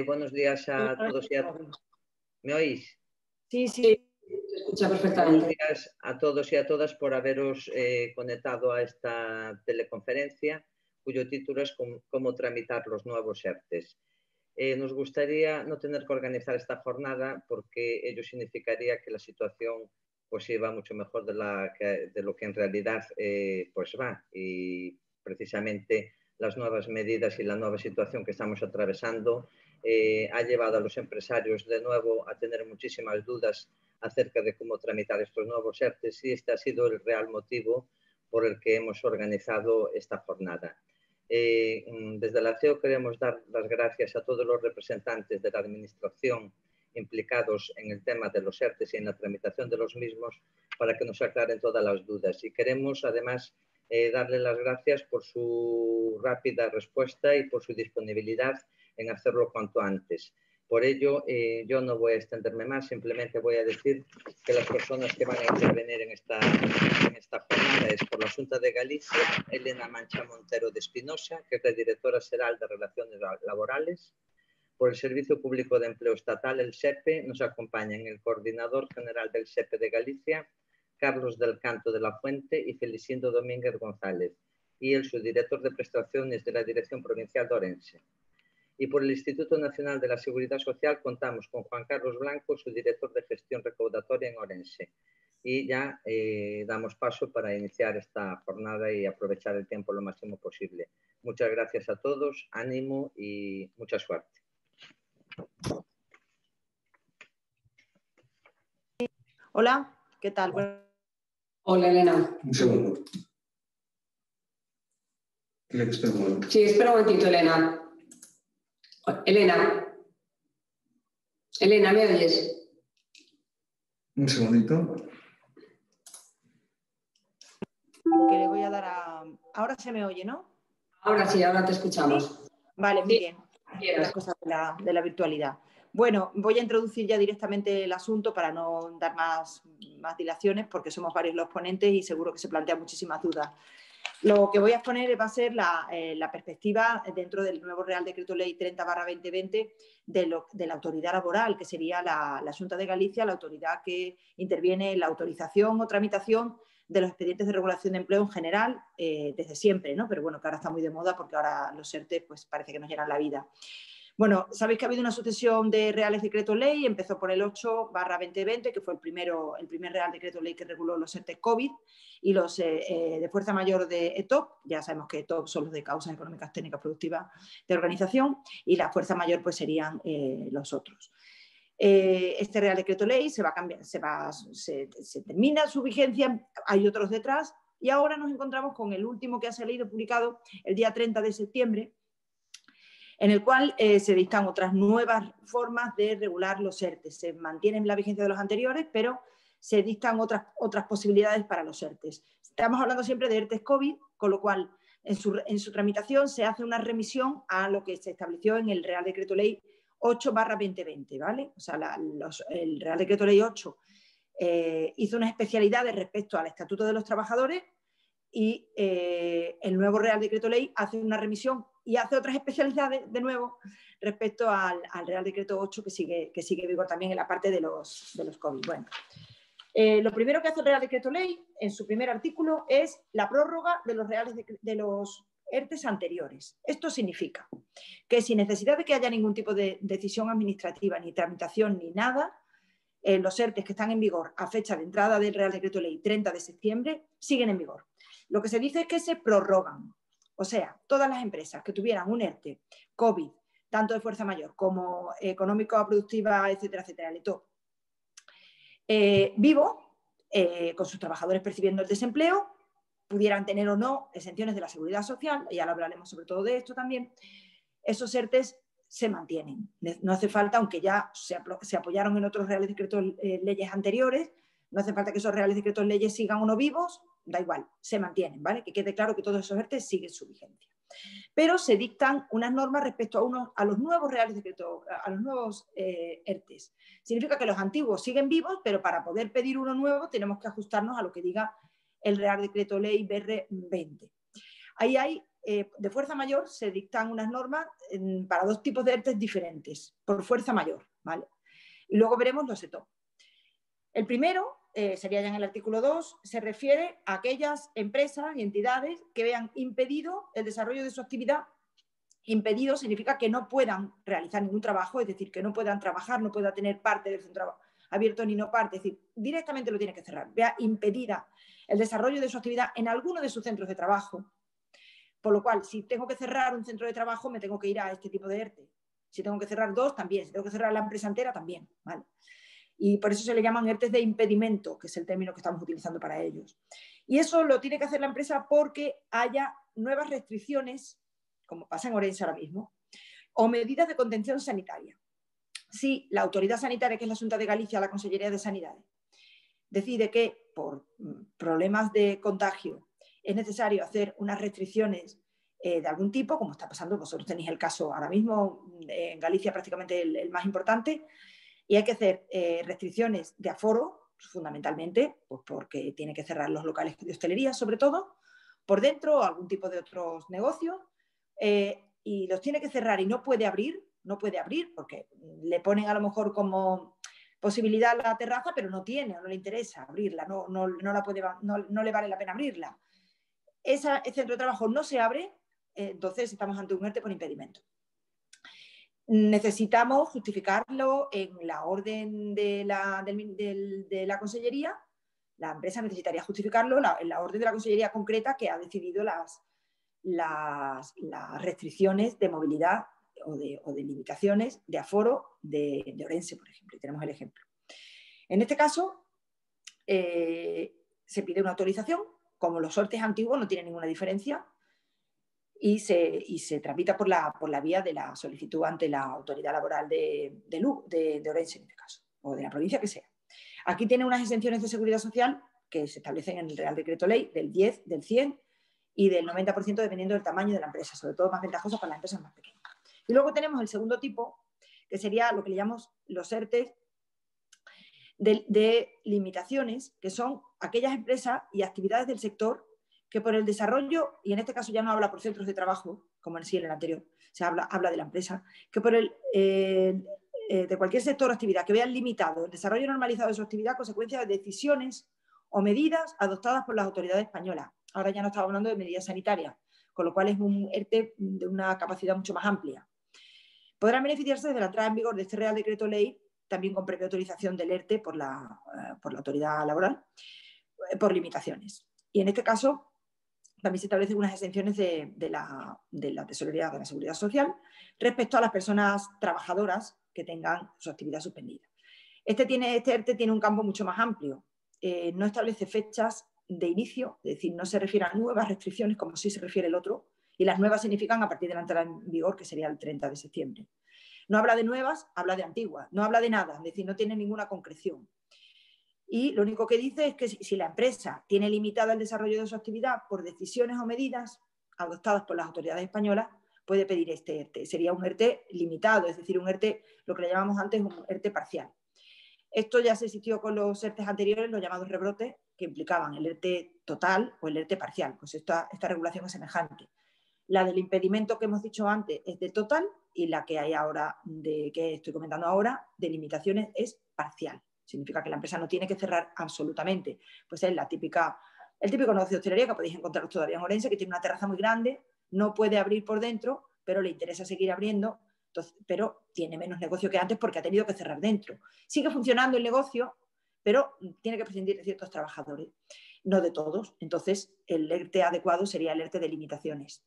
Buenos días a todos y a todas. ¿Me oís? Sí, sí, se escucha perfectamente. Buenos días a todos y a todas por haberos conectado a esta teleconferencia, cuyo título es Cómo tramitar los nuevos ERTEs. Nos gustaría no tener que organizar esta jornada porque ello significaría que la situación pues iba mucho mejor de lo que en realidad pues va, y precisamente las nuevas medidas y la nueva situación que estamos atravesando ha llevado a los empresarios de nuevo a tener muchísimas dudas acerca de cómo tramitar estos nuevos ERTEs, y este ha sido el real motivo por el que hemos organizado esta jornada. Desde la CEO queremos dar las gracias a todos los representantes de la Administración implicados en el tema de los ERTEs y en la tramitación de los mismos para que nos aclaren todas las dudas. Y queremos además darle las gracias por su rápida respuesta y por su disponibilidad en hacerlo cuanto antes. Por ello, yo no voy a extenderme más, simplemente voy a decir que las personas que van a intervenir en esta jornada es por la Xunta de Galicia, Elena Mancha Montero de Espinosa, que es la Directora Xeral de Relaciones Laborales. Por el Servicio Público de Empleo Estatal, el SEPE, nos acompañan el Coordinador General del SEPE de Galicia, Carlos del Canto de la Fuente, y Felicindo Domínguez González, y el subdirector de prestaciones de la Dirección Provincial de Orense. Y por el Instituto Nacional de la Seguridad Social contamos con Juan Carlos Blanco, su director de gestión recaudatoria en Orense. Y ya damos paso para iniciar esta jornada y aprovechar el tiempo lo máximo posible. Muchas gracias a todos, ánimo y mucha suerte. Hola, ¿qué tal? Hola, Elena. Un segundo. Sí, espera un momentito, Elena. Elena, ¿me oyes? Un segundito. Que le voy a dar a... Ahora se me oye, ¿no? Ahora sí, ahora te escuchamos. Vale, muy Sí, bien. quieras. Las cosas de la virtualidad. Bueno, voy a introducir ya directamente el asunto para no dar más dilaciones, porque somos varios los ponentes y seguro que se plantean muchísimas dudas. Lo que voy a exponer va a ser la perspectiva dentro del nuevo Real Decreto Ley 30/2020 de la autoridad laboral, que sería la Xunta de Galicia, la autoridad que interviene en la autorización o tramitación de los expedientes de regulación de empleo en general, desde siempre, ¿no? Pero bueno, que ahora está muy de moda porque ahora los ERTE pues parece que nos llenan la vida. Bueno, sabéis que ha habido una sucesión de reales decretos ley, empezó por el 8/2020, que fue el primer real decreto ley que reguló los ERTE COVID, y los de fuerza mayor de ETOP, ya sabemos que ETOP son los de causas económicas, técnicas, productivas de organización, y la fuerza mayor pues serían los otros. Este real decreto ley se termina su vigencia, hay otros detrás, y ahora nos encontramos con el último que ha salido publicado el día 30 de septiembre, en el cual se dictan otras nuevas formas de regular los ERTE. Se mantienen la vigencia de los anteriores, pero se dictan otras posibilidades para los ERTE. Estamos hablando siempre de ERTE COVID, con lo cual en su tramitación se hace una remisión a lo que se estableció en el Real Decreto Ley 8/2020, ¿vale? O sea, el Real Decreto Ley 8 hizo unas especialidades respecto al Estatuto de los Trabajadores, y el nuevo Real Decreto Ley hace una remisión y hace otras especialidades de nuevo respecto al Real Decreto 8 que sigue en vigor también en la parte de los COVID. Bueno, lo primero que hace el Real Decreto Ley en su primer artículo es la prórroga de los ERTEs anteriores. Esto significa que sin necesidad de que haya ningún tipo de decisión administrativa, ni tramitación, ni nada, los ERTEs que están en vigor a fecha de entrada del Real Decreto Ley 30 de septiembre siguen en vigor. Lo que se dice es que se prorrogan. O sea, todas las empresas que tuvieran un ERTE COVID, tanto de fuerza mayor como económico, productiva, etcétera, etcétera, el ETOP, vivo, con sus trabajadores percibiendo el desempleo, pudieran tener o no exenciones de la seguridad social, ya lo hablaremos sobre todo de esto también, esos ERTEs se mantienen. No hace falta, aunque ya se apoyaron en otros reales decretos leyes anteriores, no hace falta que esos reales decretos leyes sigan o no vivos, da igual, se mantienen, ¿vale? Que quede claro que todos esos ERTE siguen su vigencia. Pero se dictan unas normas respecto a los nuevos reales decretos, a los nuevos ERTEs. Significa que los antiguos siguen vivos, pero para poder pedir uno nuevo tenemos que ajustarnos a lo que diga el Real Decreto Ley BR 20. Ahí hay de fuerza mayor se dictan unas normas para dos tipos de ERTE diferentes, por fuerza mayor, ¿vale? Y luego veremos los ETOP. El primero, sería ya en el artículo 2, se refiere a aquellas empresas y entidades que vean impedido el desarrollo de su actividad. Impedido significa que no puedan realizar ningún trabajo, es decir, que no puedan trabajar, no puedan tener parte del centro abierto ni no parte, es decir, directamente lo tiene que cerrar. Vea impedida el desarrollo de su actividad en alguno de sus centros de trabajo. Por lo cual, si tengo que cerrar un centro de trabajo, me tengo que ir a este tipo de ERTE. Si tengo que cerrar dos, también. Si tengo que cerrar la empresa entera, también, ¿vale? Y por eso se le llaman ERTEs de impedimento, que es el término que estamos utilizando para ellos. Y eso lo tiene que hacer la empresa porque haya nuevas restricciones, como pasa en Orense ahora mismo, o medidas de contención sanitaria. Si la autoridad sanitaria, que es la Xunta de Galicia, la Consellería de Sanidad, decide que por problemas de contagio es necesario hacer unas restricciones de algún tipo, como está pasando, vosotros tenéis el caso ahora mismo en Galicia prácticamente el más importante, y hay que hacer restricciones de aforo, fundamentalmente, pues porque tiene que cerrar los locales de hostelería, sobre todo, por dentro, o algún tipo de otros negocios, y los tiene que cerrar y no puede abrir porque le ponen a lo mejor como posibilidad a la terraza, pero no tiene o no le interesa abrirla, no le vale la pena abrirla. Ese centro de trabajo no se abre, entonces estamos ante un ERTE por impedimento. Necesitamos justificarlo en la orden de la Consellería. La empresa necesitaría justificarlo en la orden de la Consellería concreta que ha decidido las restricciones de movilidad o de limitaciones de aforo de Orense, por ejemplo. Y tenemos el ejemplo. En este caso, se pide una autorización. Como los ERTEs antiguos no tienen ninguna diferencia, y se tramita por la vía de la solicitud ante la autoridad laboral de Orense, en este caso, o de la provincia que sea. Aquí tiene unas exenciones de seguridad social que se establecen en el Real Decreto Ley del 10, del 100 y del 90% dependiendo del tamaño de la empresa, sobre todo más ventajosas para las empresas más pequeñas. Y luego tenemos el segundo tipo, que sería lo que le llamamos los ERTEs de limitaciones, que son aquellas empresas y actividades del sector que por el desarrollo, y en este caso ya no habla por centros de trabajo, como en sí en el anterior, se habla de la empresa, que por de cualquier sector o actividad que vean limitado el desarrollo normalizado de su actividad a consecuencia de decisiones o medidas adoptadas por las autoridades españolas. Ahora ya no estamos hablando de medidas sanitarias, con lo cual es un ERTE de una capacidad mucho más amplia. Podrán beneficiarse desde la entrada en vigor de este Real Decreto Ley, también con previa autorización del ERTE por la autoridad laboral, por limitaciones. Y en este caso también se establecen unas exenciones de la tesorería de la Seguridad Social respecto a las personas trabajadoras que tengan su actividad suspendida. Este ERTE tiene un campo mucho más amplio. No establece fechas de inicio, es decir, no se refiere a nuevas restricciones como sí se refiere el otro, y las nuevas significan a partir de la entrada en vigor, que sería el 30 de septiembre. No habla de nuevas, habla de antiguas, no habla de nada, es decir, no tiene ninguna concreción. Y lo único que dice es que si la empresa tiene limitado el desarrollo de su actividad por decisiones o medidas adoptadas por las autoridades españolas, puede pedir este ERTE. Sería un ERTE limitado, es decir, un ERTE, lo que le llamamos antes un ERTE parcial. Esto ya se existió con los ERTEs anteriores, los llamados rebrotes, que implicaban el ERTE total o el ERTE parcial. Pues esta regulación es semejante. La del impedimento que hemos dicho antes es de total y la que hay ahora, que estoy comentando ahora, de limitaciones es parcial. Significa que la empresa no tiene que cerrar absolutamente. Pues es el típico negocio de hostelería que podéis encontraros todavía en Orense, que tiene una terraza muy grande, no puede abrir por dentro, pero le interesa seguir abriendo, pero tiene menos negocio que antes porque ha tenido que cerrar dentro. Sigue funcionando el negocio, pero tiene que prescindir de ciertos trabajadores, no de todos. Entonces, el ERTE adecuado sería el ERTE de limitaciones.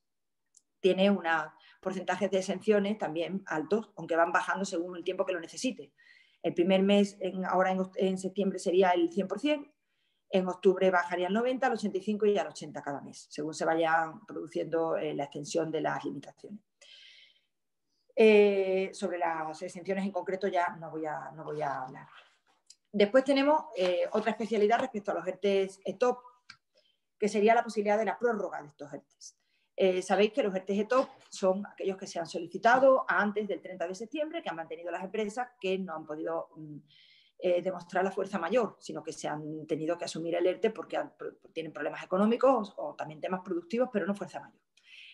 Tiene unos porcentajes de exenciones también altos, aunque van bajando según el tiempo que lo necesite. El primer mes, ahora en septiembre, sería el 100%, en octubre bajaría al 90%, al 85% y al 80% cada mes, según se vaya produciendo la extensión de las limitaciones. Sobre las exenciones en concreto ya no voy a hablar. Después tenemos otra especialidad respecto a los ERTEs ETOP, que sería la posibilidad de la prórroga de estos ERTEs. Sabéis que los ERTEs ETOP son aquellos que se han solicitado antes del 30 de septiembre, que han mantenido las empresas que no han podido demostrar la fuerza mayor, sino que se han tenido que asumir el ERTE porque tienen problemas económicos o también temas productivos, pero no fuerza mayor.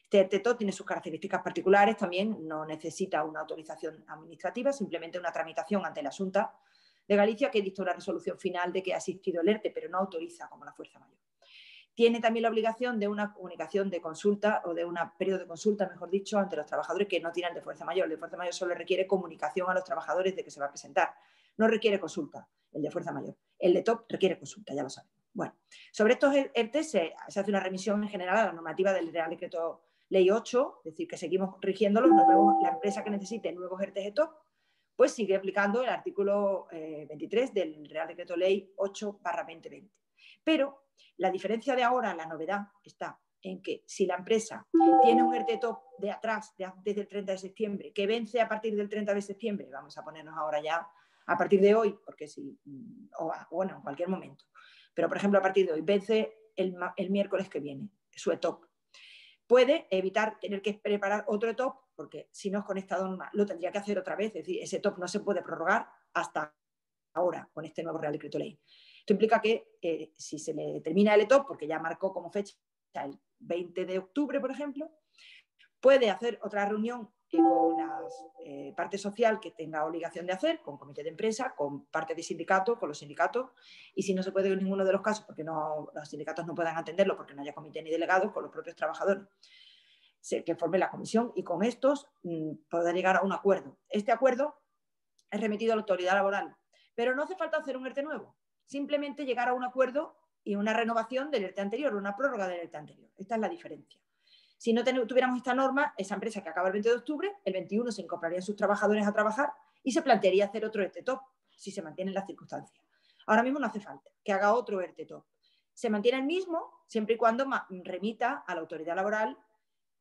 Este ERTE-TOP tiene sus características particulares, también no necesita una autorización administrativa, simplemente una tramitación ante la Xunta de Galicia, que dicta una resolución final de que ha existido el ERTE, pero no autoriza como la fuerza mayor. Tiene también la obligación de una comunicación de consulta o de un periodo de consulta, mejor dicho, ante los trabajadores que no tienen de fuerza mayor. El de fuerza mayor solo requiere comunicación a los trabajadores de que se va a presentar. No requiere consulta, el de fuerza mayor. El de TOP requiere consulta, ya lo sabemos. Bueno, sobre estos ERTE se hace una remisión en general a la normativa del Real Decreto Ley 8, es decir, que seguimos rigiéndolos. La empresa que necesite nuevos ERTE de TOP, pues sigue aplicando el artículo 23 del Real Decreto Ley 8/2020. Pero la diferencia de ahora, la novedad, está en que si la empresa tiene un ERTE-TOP de atrás, desde el 30 de septiembre, que vence a partir del 30 de septiembre, vamos a ponernos ahora ya a partir de hoy, porque sí, o bueno, en cualquier momento, pero por ejemplo a partir de hoy, vence el miércoles que viene su ETOP, puede evitar tener que preparar otro ETOP, porque si no es con esta norma lo tendría que hacer otra vez, es decir, ese ETOP no se puede prorrogar hasta ahora con este nuevo Real Decreto Ley. Esto implica que si se le termina el ETOP, porque ya marcó como fecha el 20 de octubre, por ejemplo, puede hacer otra reunión con la parte social que tenga obligación de hacer, con comité de empresa, con parte de sindicato, con los sindicatos, y si no se puede en ninguno de los casos, porque los sindicatos no puedan atenderlo porque no haya comité ni delegados, con los propios trabajadores, que forme la comisión, y con estos podrá llegar a un acuerdo. Este acuerdo es remitido a la autoridad laboral, pero no hace falta hacer un ERTE nuevo, simplemente llegar a un acuerdo y una renovación del ERTE anterior, una prórroga del ERTE anterior. Esta es la diferencia. Si no tuviéramos esta norma, esa empresa que acaba el 20 de octubre, el 21 se incorporarían sus trabajadores a trabajar y se plantearía hacer otro ERTE-TOP, si se mantienen las circunstancias. Ahora mismo no hace falta que haga otro ERTE-TOP. Se mantiene el mismo siempre y cuando remita a la autoridad laboral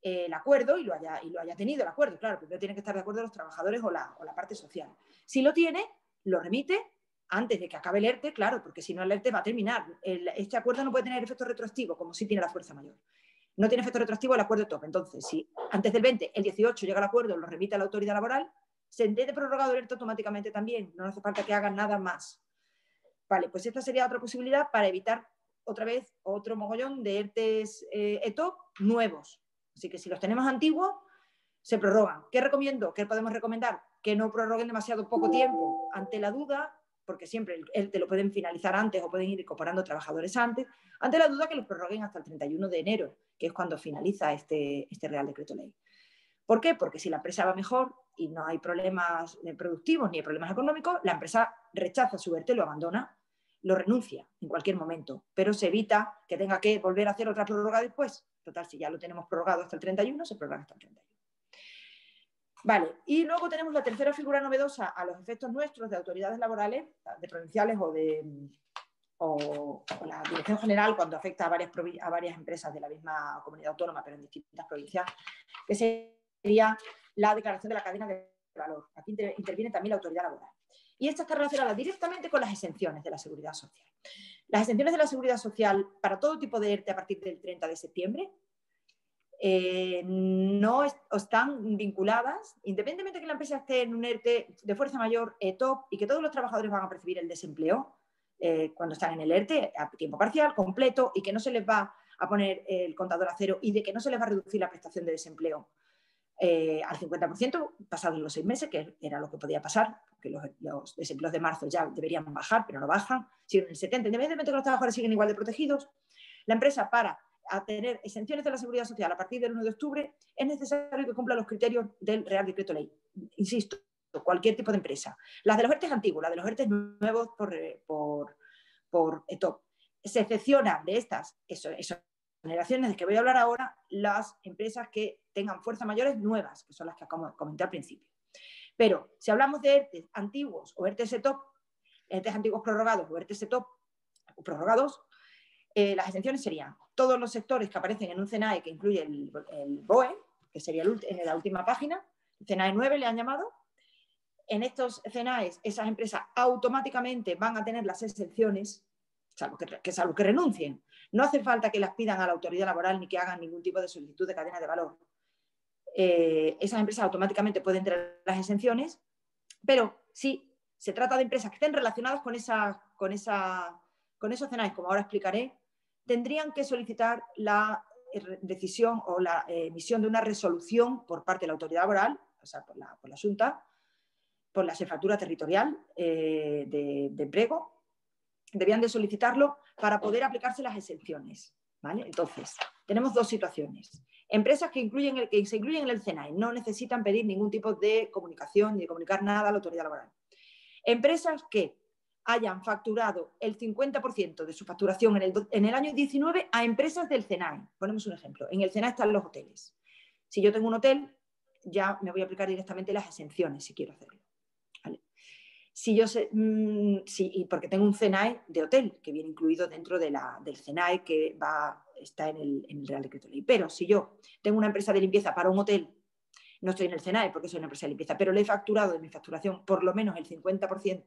el acuerdo y lo haya tenido el acuerdo. Claro, primero tienen que estar de acuerdo los trabajadores o la parte social. Si lo tiene, lo remite antes de que acabe el ERTE, claro, porque si no el ERTE va a terminar. Este acuerdo no puede tener efecto retroactivo, como sí tiene la fuerza mayor. No tiene efecto retroactivo el acuerdo TOP. Entonces, si antes del 20, el 18 llega el acuerdo, lo remite a la autoridad laboral, se entiende prorrogado el ERTE automáticamente también. No hace falta que hagan nada más. Vale, pues esta sería otra posibilidad para evitar otra vez otro mogollón de ERTEs ETOP nuevos. Así que si los tenemos antiguos, se prorrogan. ¿Qué recomiendo? ¿Qué podemos recomendar? Que no prorroguen demasiado poco tiempo. Ante la duda, porque siempre te lo pueden finalizar antes o pueden ir incorporando trabajadores antes, ante la duda que los prorroguen hasta el 31 de enero, que es cuando finaliza este Real Decreto Ley. ¿Por qué? Porque si la empresa va mejor y no hay problemas productivos ni hay problemas económicos, la empresa rechaza su ERTE, lo abandona, lo renuncia en cualquier momento, pero se evita que tenga que volver a hacer otra prórroga después. Total, si ya lo tenemos prorrogado hasta el 31, se prorroga hasta el 31. Vale, y luego tenemos la tercera figura novedosa a los efectos nuestros de autoridades laborales, de provinciales o la Dirección General cuando afecta a varias empresas de la misma comunidad autónoma, pero en distintas provincias, que sería la declaración de la cadena de valor. Aquí interviene también la autoridad laboral. Y esta está relacionada directamente con las exenciones de la Seguridad Social. Las exenciones de la Seguridad Social para todo tipo de ERTE a partir del 30 de septiembre no están vinculadas, independientemente de que la empresa esté en un ERTE de fuerza mayor, ETOP, y que todos los trabajadores van a percibir el desempleo cuando están en el ERTE a tiempo parcial, completo, y que no se les va a poner el contador a cero y de que no se les va a reducir la prestación de desempleo al 50% pasados los 6 meses, que era lo que podía pasar, porque los desempleos de marzo ya deberían bajar, pero no bajan, siguen en el 70%, independientemente de que los trabajadores siguen igual de protegidos. La empresa, para tener exenciones de la Seguridad Social a partir del 1 de octubre, es necesario que cumpla los criterios del Real Decreto Ley. Insisto, cualquier tipo de empresa. Las de los ERTEs antiguos, las de los ERTEs nuevos por ETOP. Se excepcionan de estas generaciones de que voy a hablar ahora, las empresas que tengan fuerzas mayores nuevas, que son las que comenté al principio. Pero si hablamos de ERTEs antiguos o ERTEs ETOP, ERTEs antiguos prorrogados o ERTEs ETOP prorrogados, las exenciones serían todos los sectores que aparecen en un CENAE que incluye el BOE, que sería en la última página, el CENAE 9 le han llamado. En estos CENAEs, esas empresas automáticamente van a tener las exenciones, salvo que renuncien. No hace falta que las pidan a la autoridad laboral ni que hagan ningún tipo de solicitud de cadena de valor. Esas empresas automáticamente pueden tener las exenciones, pero si se trata de empresas que estén relacionadas con esos CENAEs, como ahora explicaré, tendrían que solicitar la decisión o la emisión de una resolución por parte de la autoridad laboral, o sea, por la Xunta, por la Xefatura Territorial de Empleo, debían de solicitarlo para poder aplicarse las exenciones, ¿vale? Entonces, tenemos dos situaciones. Empresas que se incluyen en el CENAE no necesitan pedir ningún tipo de comunicación ni de comunicar nada a la autoridad laboral. Empresas que hayan facturado el 50% de su facturación en el año 19 a empresas del CENAE. Ponemos un ejemplo. En el CENAE están los hoteles. Si yo tengo un hotel, ya me voy a aplicar directamente las exenciones si quiero hacerlo, ¿vale? Porque tengo un CENAE de hotel que viene incluido dentro del CENAE que está en el Real Decreto Ley. Pero si yo tengo una empresa de limpieza para un hotel, no estoy en el CENAE porque soy una empresa de limpieza, pero le he facturado de mi facturación por lo menos el 50%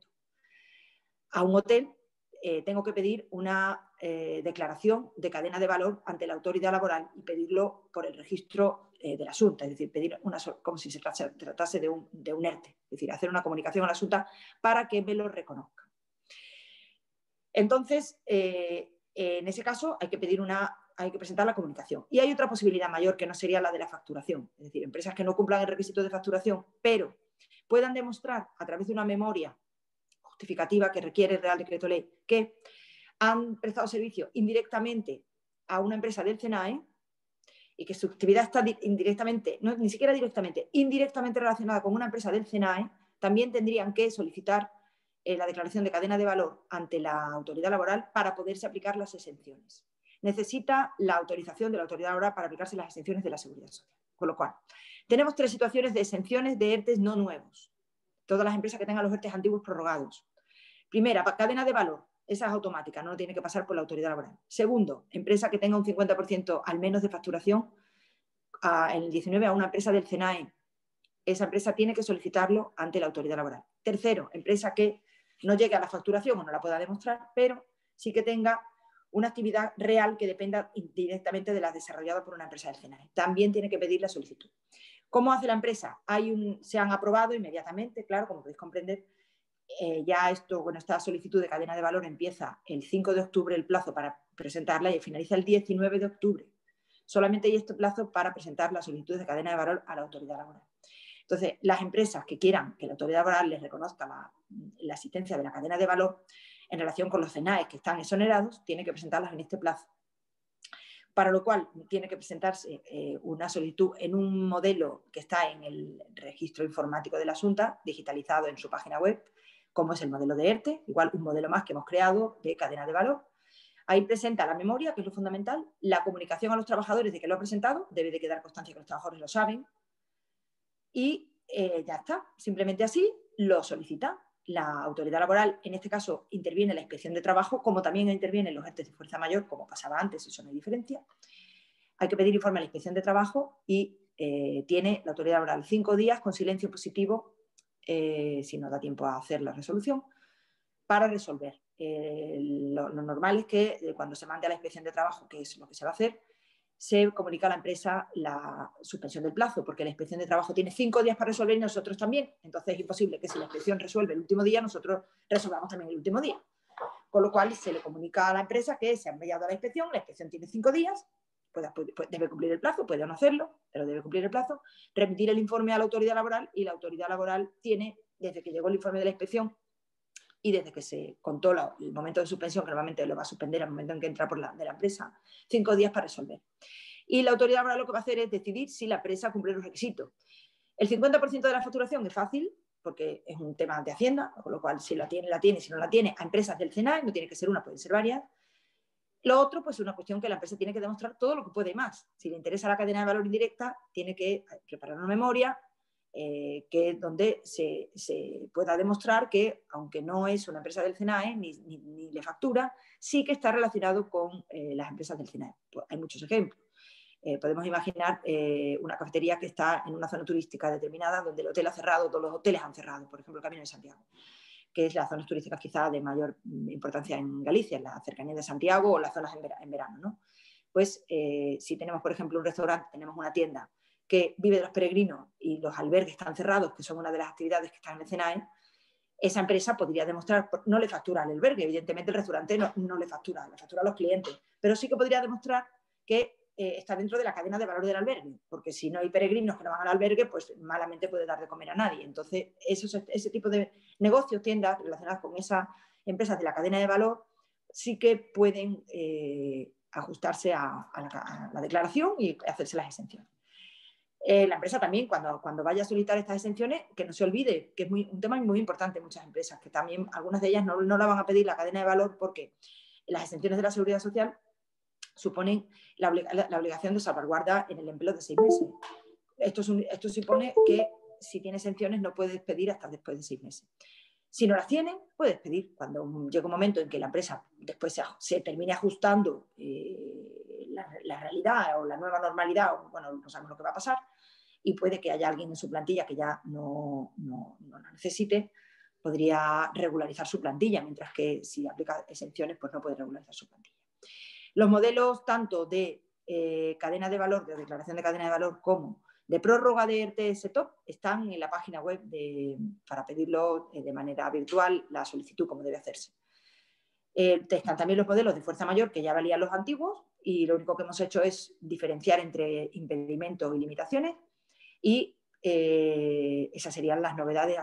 a un hotel, tengo que pedir una declaración de cadena de valor ante la autoridad laboral y pedirlo por el registro de la Xunta, es decir, pedir como si se tratase de un ERTE, es decir, hacer una comunicación a la Xunta para que me lo reconozca. Entonces, en ese caso hay que presentar la comunicación. Y hay otra posibilidad mayor que no sería la de la facturación, es decir, empresas que no cumplan el requisito de facturación, pero puedan demostrar a través de una memoria justificativa que requiere el Real Decreto Ley, que han prestado servicio indirectamente a una empresa del CENAE y que su actividad está indirectamente, no, ni siquiera directamente, indirectamente relacionada con una empresa del CENAE, también tendrían que solicitar la declaración de cadena de valor ante la autoridad laboral para poderse aplicar las exenciones. Necesita la autorización de la autoridad laboral para aplicarse las exenciones de la Seguridad Social. Con lo cual, tenemos tres situaciones de exenciones de ERTEs no nuevos. Todas las empresas que tengan los ERTEs antiguos prorrogados. Primera, cadena de valor. Esa es automática, no tiene que pasar por la autoridad laboral. Segundo, empresa que tenga un 50% al menos de facturación en el 19 a una empresa del CENAE. Esa empresa tiene que solicitarlo ante la autoridad laboral. Tercero, empresa que no llegue a la facturación o no la pueda demostrar, pero sí que tenga una actividad real que dependa directamente de la desarrollada por una empresa del CENAE. También tiene que pedir la solicitud. ¿Cómo hace la empresa? Se han aprobado inmediatamente, claro, como podéis comprender. Esta solicitud de cadena de valor empieza el 5 de octubre el plazo para presentarla y finaliza el 19 de octubre. Solamente hay este plazo para presentar la solicitud de cadena de valor a la autoridad laboral. Entonces, las empresas que quieran que la autoridad laboral les reconozca la existencia de la cadena de valor en relación con los CENAEs que están exonerados, tienen que presentarlas en este plazo. Para lo cual tiene que presentarse una solicitud en un modelo que está en el registro informático de la Xunta, digitalizado en su página web, como es el modelo de ERTE, igual un modelo más que hemos creado de cadena de valor. Ahí presenta la memoria, que es lo fundamental, la comunicación a los trabajadores de que lo ha presentado, debe de quedar constancia que los trabajadores lo saben, y ya está, simplemente así lo solicita. La autoridad laboral, en este caso, interviene en la inspección de trabajo, como también interviene en los ERTEs de fuerza mayor, como pasaba antes, eso no hay diferencia. Hay que pedir informe a la inspección de trabajo y tiene la autoridad laboral 5 días con silencio positivo, si no da tiempo a hacer la resolución, para resolver. Lo normal es que cuando se mande a la inspección de trabajo, que es lo que se va a hacer, se comunica a la empresa la suspensión del plazo, porque la inspección de trabajo tiene 5 días para resolver y nosotros también. Entonces es imposible que si la inspección resuelve el último día, nosotros resolvamos también el último día. Con lo cual se le comunica a la empresa que se ha enviado a la inspección tiene 5 días, debe cumplir el plazo, puede no hacerlo, pero debe cumplir el plazo, remitir el informe a la autoridad laboral y la autoridad laboral tiene, desde que llegó el informe de la inspección y desde que se contó el momento de suspensión, que normalmente lo va a suspender al momento en que entra de la empresa, 5 días para resolver. Y la autoridad laboral lo que va a hacer es decidir si la empresa cumple los requisitos. El 50% de la facturación es fácil, porque es un tema de Hacienda, con lo cual si la tiene, si no la tiene, a empresas del CENAE, no tiene que ser una, pueden ser varias. Lo otro, pues es una cuestión que la empresa tiene que demostrar todo lo que puede y más. Si le interesa la cadena de valor indirecta, tiene que preparar una memoria donde se pueda demostrar que, aunque no es una empresa del CENAE ni le factura, sí que está relacionado con las empresas del CENAE. Pues hay muchos ejemplos. Podemos imaginar una cafetería que está en una zona turística determinada donde el hotel ha cerrado, todos los hoteles han cerrado, por ejemplo el Camino de Santiago, que es las zonas turísticas quizá de mayor importancia en Galicia, en la cercanía de Santiago o las zonas en verano, ¿no? Pues si tenemos, por ejemplo, un restaurante, tenemos una tienda que vive de los peregrinos y los albergues están cerrados, que son una de las actividades que están en el CENAE, esa empresa podría demostrar, no le factura al albergue, evidentemente el restaurante no le factura a los clientes, pero sí que podría demostrar que está dentro de la cadena de valor del albergue, porque si no hay peregrinos que no van al albergue, pues malamente puede dar de comer a nadie. Entonces, ese tipo de negocios, tiendas relacionadas con esas empresas de la cadena de valor, sí que pueden ajustarse a la declaración y hacerse las exenciones. La empresa también, cuando vaya a solicitar estas exenciones, que no se olvide, que es un tema muy importante en muchas empresas, que también algunas de ellas no la van a pedir la cadena de valor porque las exenciones de la Seguridad Social suponen la obligación de salvaguarda en el empleo de 6 meses. Esto supone que si tienes exenciones no puedes pedir hasta después de 6 meses. Si no las tienes, puedes pedir cuando llegue un momento en que la empresa después se termine ajustando la realidad o la nueva normalidad, o, bueno, no sabemos lo que va a pasar, y puede que haya alguien en su plantilla que ya no la necesite, podría regularizar su plantilla, mientras que si aplica exenciones, pues no puede regularizar su plantilla. Los modelos tanto de cadena de valor, de declaración de cadena de valor, como de prórroga de RTS Top están en la página web para pedirlo de manera virtual, la solicitud, como debe hacerse. Están también los modelos de fuerza mayor, que ya valían los antiguos, y lo único que hemos hecho es diferenciar entre impedimento y limitaciones, y esas serían las novedades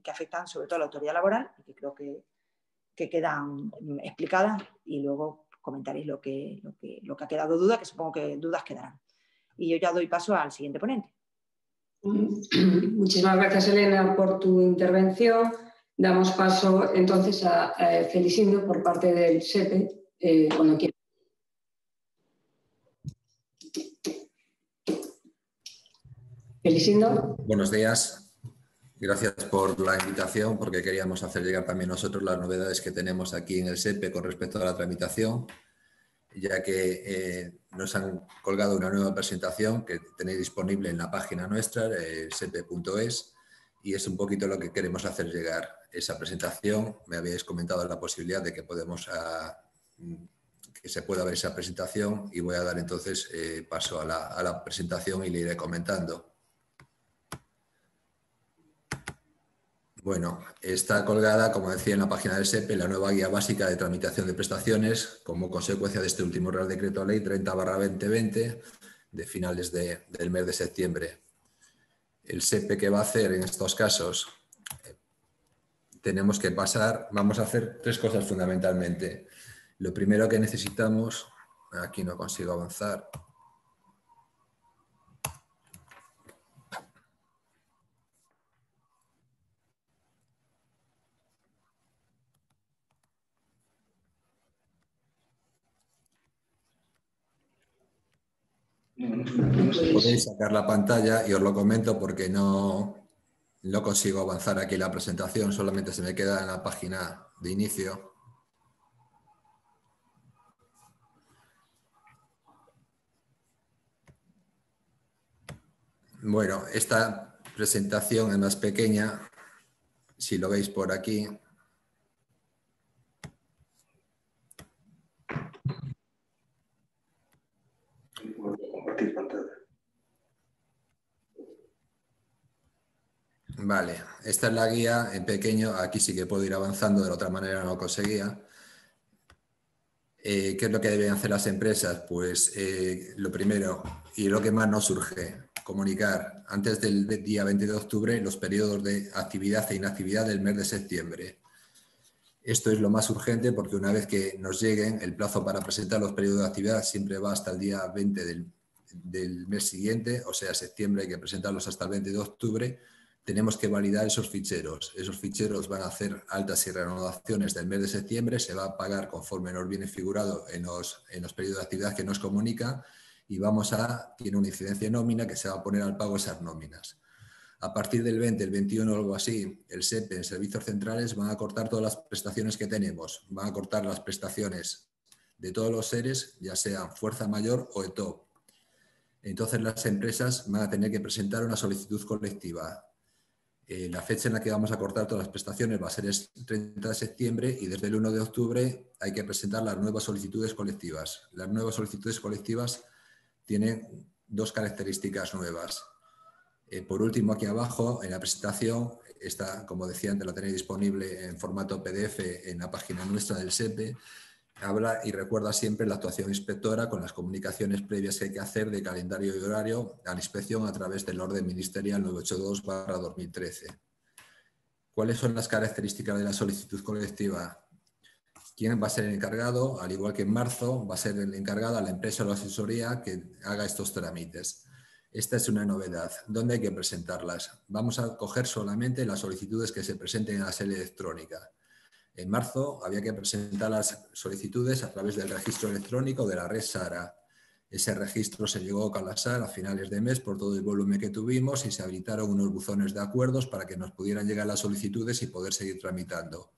que afectan sobre todo a la autoridad laboral, y que creo que quedan explicadas, y luego comentaréis lo que ha quedado duda, que supongo que dudas quedarán. Y yo ya doy paso al siguiente ponente. Muchísimas gracias, Elena, por tu intervención. Damos paso entonces a Felicindo por parte del SEPE, cuando quiera. Felicindo. Buenos días. Gracias por la invitación, porque queríamos hacer llegar también nosotros las novedades que tenemos aquí en el SEPE con respecto a la tramitación, ya que nos han colgado una nueva presentación que tenéis disponible en la página nuestra, sepe.es, y es un poquito lo que queremos hacer llegar. Esa presentación, me habéis comentado la posibilidad de que que se pueda ver esa presentación, y voy a dar entonces paso a la presentación y le iré comentando. Bueno, está colgada, como decía, en la página del SEPE la nueva guía básica de tramitación de prestaciones como consecuencia de este último Real Decreto Ley 30/2020 de finales del mes de septiembre. El SEPE, ¿qué va a hacer en estos casos? Vamos a hacer 3 cosas fundamentalmente. Lo primero que necesitamos, aquí no consigo avanzar. Podéis sacar la pantalla y os lo comento porque no consigo avanzar aquí la presentación, solamente se me queda en la página de inicio. Bueno, esta presentación es más pequeña, si lo veis por aquí. Compartir pantalla. Vale, esta es la guía en pequeño, aquí sí que puedo ir avanzando, de la otra manera no lo conseguía. ¿Qué es lo que deben hacer las empresas? Pues lo primero y lo que más nos surge, comunicar antes del día 20 de octubre los periodos de actividad e inactividad del mes de septiembre. Esto es lo más urgente porque una vez que nos lleguen, el plazo para presentar los periodos de actividad siempre va hasta el día 20 del mes siguiente, o sea, septiembre hay que presentarlos hasta el 20 de octubre. Tenemos que validar esos ficheros. Esos ficheros van a hacer altas y renovaciones del mes de septiembre, se va a pagar conforme nos viene figurado en los periodos de actividad que nos comunica, y tiene una incidencia nómina que se va a poner al pago esas nóminas. A partir del 20, el 21 o algo así, el SEPE en servicios centrales van a cortar todas las prestaciones que tenemos. Van a cortar las prestaciones de todos los seres, ya sean fuerza mayor o ETOP. Entonces las empresas van a tener que presentar una solicitud colectiva. La fecha en la que vamos a cortar todas las prestaciones va a ser el 30 de septiembre y desde el 1 de octubre hay que presentar las nuevas solicitudes colectivas. Las nuevas solicitudes colectivas tienen 2 características nuevas. Por último, aquí abajo en la presentación, esta, como decía antes, la tenéis disponible en formato PDF en la página nuestra del SEPE. habla y recuerda siempre la actuación inspectora con las comunicaciones previas que hay que hacer de calendario y horario a la inspección a través del orden ministerial 982/2013. ¿Cuáles son las características de la solicitud colectiva? ¿Quién va a ser el encargado? Al igual que en marzo, va a ser el encargado a la empresa o la asesoría que haga estos trámites. Esta es una novedad. ¿Dónde hay que presentarlas? Vamos a coger solamente las solicitudes que se presenten en la sede electrónica. En marzo había que presentar las solicitudes a través del registro electrónico de la red SARA. Ese registro se llegó a colapsar a finales de mes por todo el volumen que tuvimos y se habilitaron unos buzones de acuerdos para que nos pudieran llegar las solicitudes y poder seguir tramitando.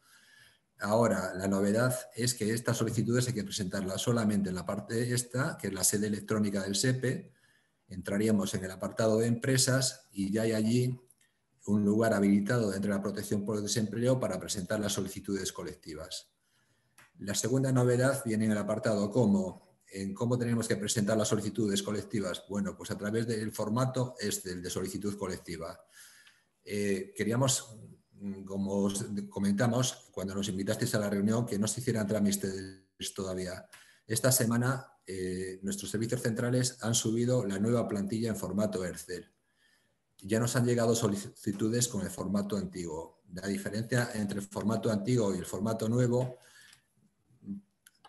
Ahora, la novedad es que estas solicitudes hay que presentarlas solamente en la parte esta, que es la sede electrónica del SEPE. Entraríamos en el apartado de empresas y ya hay allí un lugar habilitado dentro de la protección por desempleo para presentar las solicitudes colectivas. La segunda novedad viene en el apartado en cómo tenemos que presentar las solicitudes colectivas. Bueno, pues a través del formato el de solicitud colectiva. Queríamos, como os comentamos cuando nos invitasteis a la reunión, que no se hicieran trámites todavía. Esta semana nuestros servicios centrales han subido la nueva plantilla en formato Excel. Ya nos han llegado solicitudes con el formato antiguo. La diferencia entre el formato antiguo y el formato nuevo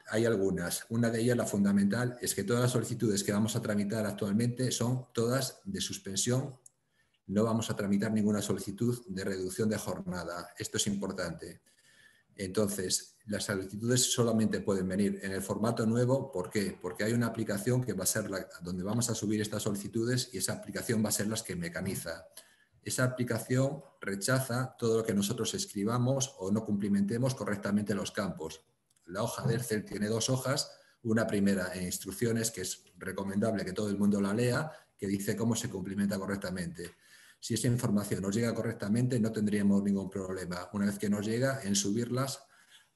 hay algunas. Una de ellas, la fundamental, es que todas las solicitudes que vamos a tramitar actualmente son todas de suspensión. No vamos a tramitar ninguna solicitud de reducción de jornada. Esto es importante. Entonces, las solicitudes solamente pueden venir en el formato nuevo. ¿Por qué? Porque hay una aplicación que va a ser donde vamos a subir estas solicitudes y esa aplicación va a ser la que mecaniza. Esa aplicación rechaza todo lo que nosotros escribamos o no cumplimentemos correctamente los campos. La hoja de Excel tiene 2 hojas. Una primera en instrucciones, que es recomendable que todo el mundo la lea, que dice cómo se cumplimenta correctamente. Si esa información nos llega correctamente, no tendríamos ningún problema. Una vez que nos llega, en subirlas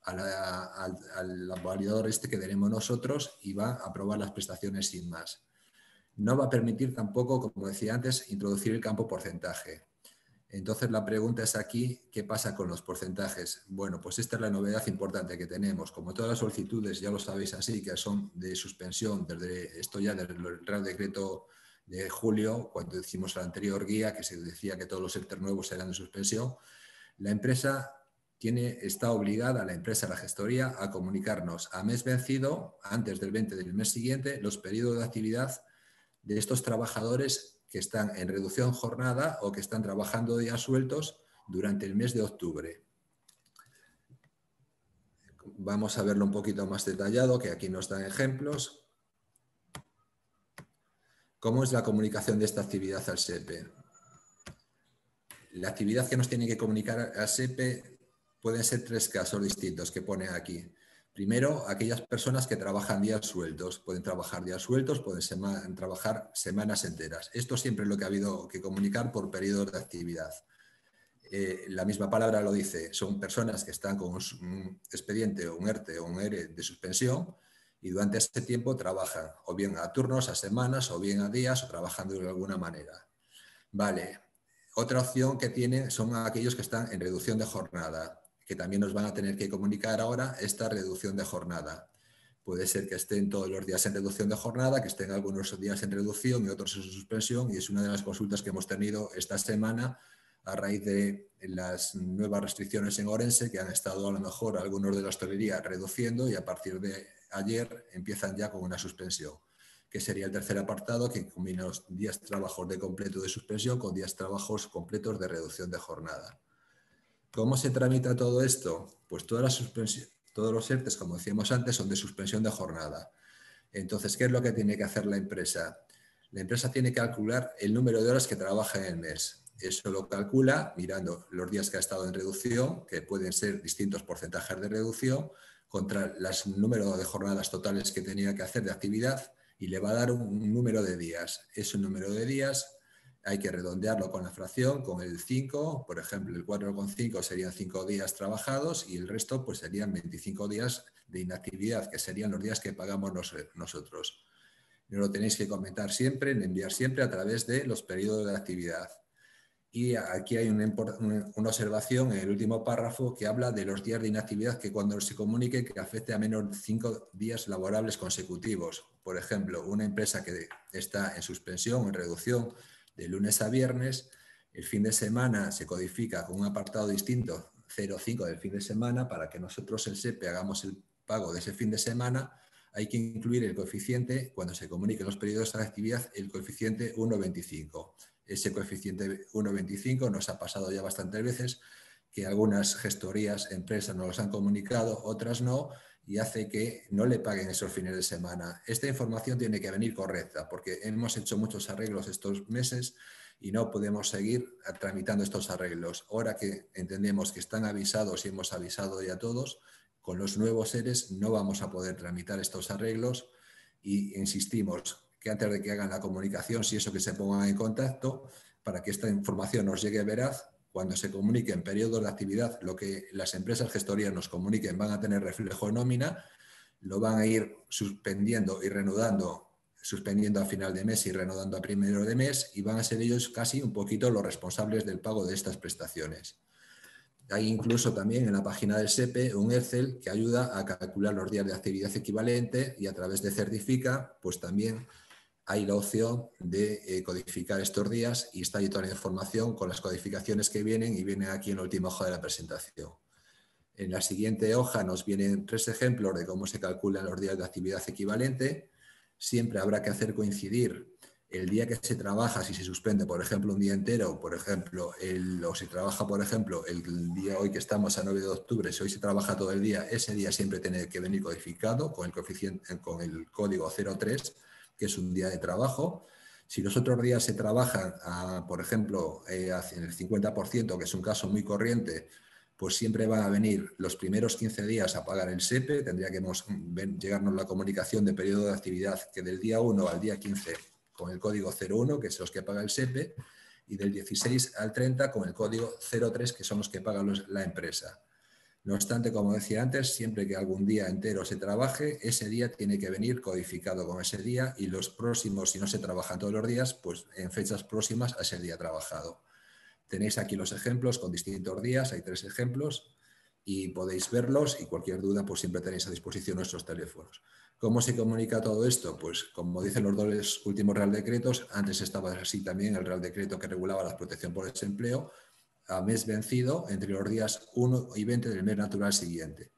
al validador que tenemos nosotros y va a aprobar las prestaciones sin más. No va a permitir tampoco, como decía antes, introducir el campo porcentaje. Entonces la pregunta es aquí, ¿qué pasa con los porcentajes? Bueno, pues esta es la novedad importante que tenemos. Como todas las solicitudes, ya lo sabéis así, que son de suspensión, desde esto ya del Real Decreto de julio, cuando hicimos la anterior guía, que se decía que todos los ERTE nuevos eran de suspensión, la empresa está obligada, la empresa, la gestoría, a comunicarnos a mes vencido, antes del 20 del mes siguiente, los periodos de actividad de estos trabajadores que están en reducción jornada o que están trabajando días sueltos durante el mes de octubre. Vamos a verlo un poquito más detallado, que aquí nos dan ejemplos. ¿Cómo es la comunicación de esta actividad al SEPE? La actividad que nos tiene que comunicar al SEPE pueden ser 3 casos distintos que pone aquí. Primero, aquellas personas que trabajan días sueltos. Pueden trabajar días sueltos, pueden trabajar semanas enteras. Esto siempre es lo que ha habido que comunicar por periodos de actividad. La misma palabra lo dice. Son personas que están con un expediente, un ERTE o un ERE de suspensión y durante ese tiempo trabajan o bien a turnos, a semanas, o bien a días, o trabajando de alguna manera. Vale. Otra opción que tienen son aquellos que están en reducción de jornada, que también nos van a tener que comunicar ahora esta reducción de jornada. Puede ser que estén todos los días en reducción de jornada, que estén algunos días en reducción y otros en suspensión, y es una de las consultas que hemos tenido esta semana a raíz de las nuevas restricciones en Orense, que han estado a lo mejor algunos de la hostelería reduciendo y a partir de ayer empiezan ya con una suspensión, que sería el tercer apartado, que combina los días trabajos de completo de suspensión con días trabajos completos de reducción de jornada. ¿Cómo se tramita todo esto? Pues todos los ERTEs, como decíamos antes, son de suspensión de jornada. Entonces, ¿qué es lo que tiene que hacer la empresa? La empresa tiene que calcular el número de horas que trabaja en el mes. Eso lo calcula mirando los días que ha estado en reducción, que pueden ser distintos porcentajes de reducción, contra el número de jornadas totales que tenía que hacer de actividad y le va a dar un número de días. Ese número de días hay que redondearlo con la fracción, con el 5, por ejemplo, el 4,5 serían 5 días trabajados y el resto pues serían 25 días de inactividad, que serían los días que pagamos nosotros. Lo tenéis que comentar siempre, enviar siempre a través de los periodos de actividad. Y aquí hay una observación en el último párrafo que habla de los días de inactividad que cuando se comunique que afecte a menos de 5 días laborables consecutivos. Por ejemplo, una empresa que está en suspensión o en reducción de lunes a viernes, el fin de semana se codifica con un apartado distinto, 0,5 del fin de semana, para que nosotros el SEPE hagamos el pago de ese fin de semana. Hay que incluir el coeficiente, cuando se comuniquen los periodos de actividad, el coeficiente 1,25. Ese coeficiente 1,25 nos ha pasado ya bastantes veces que algunas gestorías, empresas nos los han comunicado, otras no, y hace que no le paguen esos fines de semana. Esta información tiene que venir correcta porque hemos hecho muchos arreglos estos meses y no podemos seguir tramitando estos arreglos. Ahora que entendemos que están avisados y hemos avisado ya a todos, con los nuevos seres no vamos a poder tramitar estos arreglos y insistimos que antes de que hagan la comunicación, si eso que se pongan en contacto, para que esta información nos llegue veraz, cuando se comunique en periodos de actividad, lo que las empresas gestorías nos comuniquen van a tener reflejo en nómina, lo van a ir suspendiendo y reanudando, suspendiendo a final de mes y reanudando a primero de mes, y van a ser ellos casi un poquito los responsables del pago de estas prestaciones. Hay incluso también en la página del SEPE un Excel que ayuda a calcular los días de actividad equivalente y a través de Certifica, pues también hay la opción de codificar estos días y está ahí toda la información con las codificaciones que vienen y vienen aquí en la última hoja de la presentación. En la siguiente hoja nos vienen 3 ejemplos de cómo se calculan los días de actividad equivalente. Siempre habrá que hacer coincidir el día que se trabaja, si se suspende, por ejemplo, un día entero, por ejemplo, o si trabaja, por ejemplo, el día hoy que estamos a 9 de octubre, si hoy se trabaja todo el día, ese día siempre tiene que venir codificado con el coeficiente, con el código 03, que es un día de trabajo. Si los otros días se trabajan, por ejemplo, en el 50%, que es un caso muy corriente, pues siempre van a venir los primeros 15 días a pagar el SEPE, tendría que llegarnos la comunicación de periodo de actividad que del día 1 al día 15 con el código 01, que es los que paga el SEPE, y del 16 al 30 con el código 03, que son los que paga la empresa. No obstante, como decía antes, siempre que algún día entero se trabaje, ese día tiene que venir codificado con ese día y los próximos, si no se trabajan todos los días, pues en fechas próximas a ese día trabajado. Tenéis aquí los ejemplos con distintos días, hay 3 ejemplos y podéis verlos y cualquier duda pues siempre tenéis a disposición nuestros teléfonos. ¿Cómo se comunica todo esto? Pues como dicen los 2 últimos Real Decretos, antes estaba así también el Real Decreto que regulaba la protección por desempleo, a mes vencido entre los días 1 y 20 del mes natural siguiente.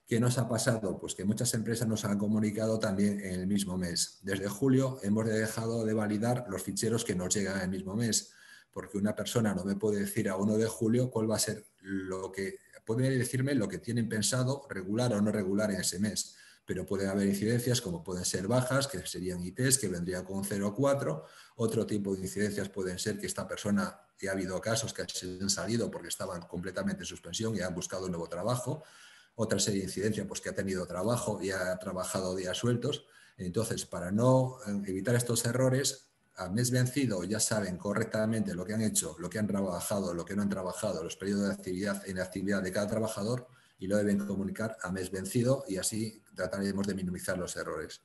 ¿Qué nos ha pasado? Pues que muchas empresas nos han comunicado también en el mismo mes. Desde julio hemos dejado de validar los ficheros que nos llegan en el mismo mes, porque una persona no me puede decir a 1 de julio cuál va a ser lo que... Puede decirme lo que tienen pensado regular o no regular en ese mes, pero pueden haber incidencias como pueden ser bajas, que serían ITs, que vendrían con 0,4. Otro tipo de incidencias pueden ser que esta persona, que ha habido casos que se han salido porque estaban completamente en suspensión y han buscado un nuevo trabajo. Otra serie de incidencias, pues que ha tenido trabajo y ha trabajado días sueltos. Entonces, para no evitar estos errores, a mes vencido ya saben correctamente lo que han hecho, lo que han trabajado, lo que no han trabajado, los periodos de actividad e inactividad de cada trabajador y lo deben comunicar a mes vencido y así trataremos de minimizar los errores.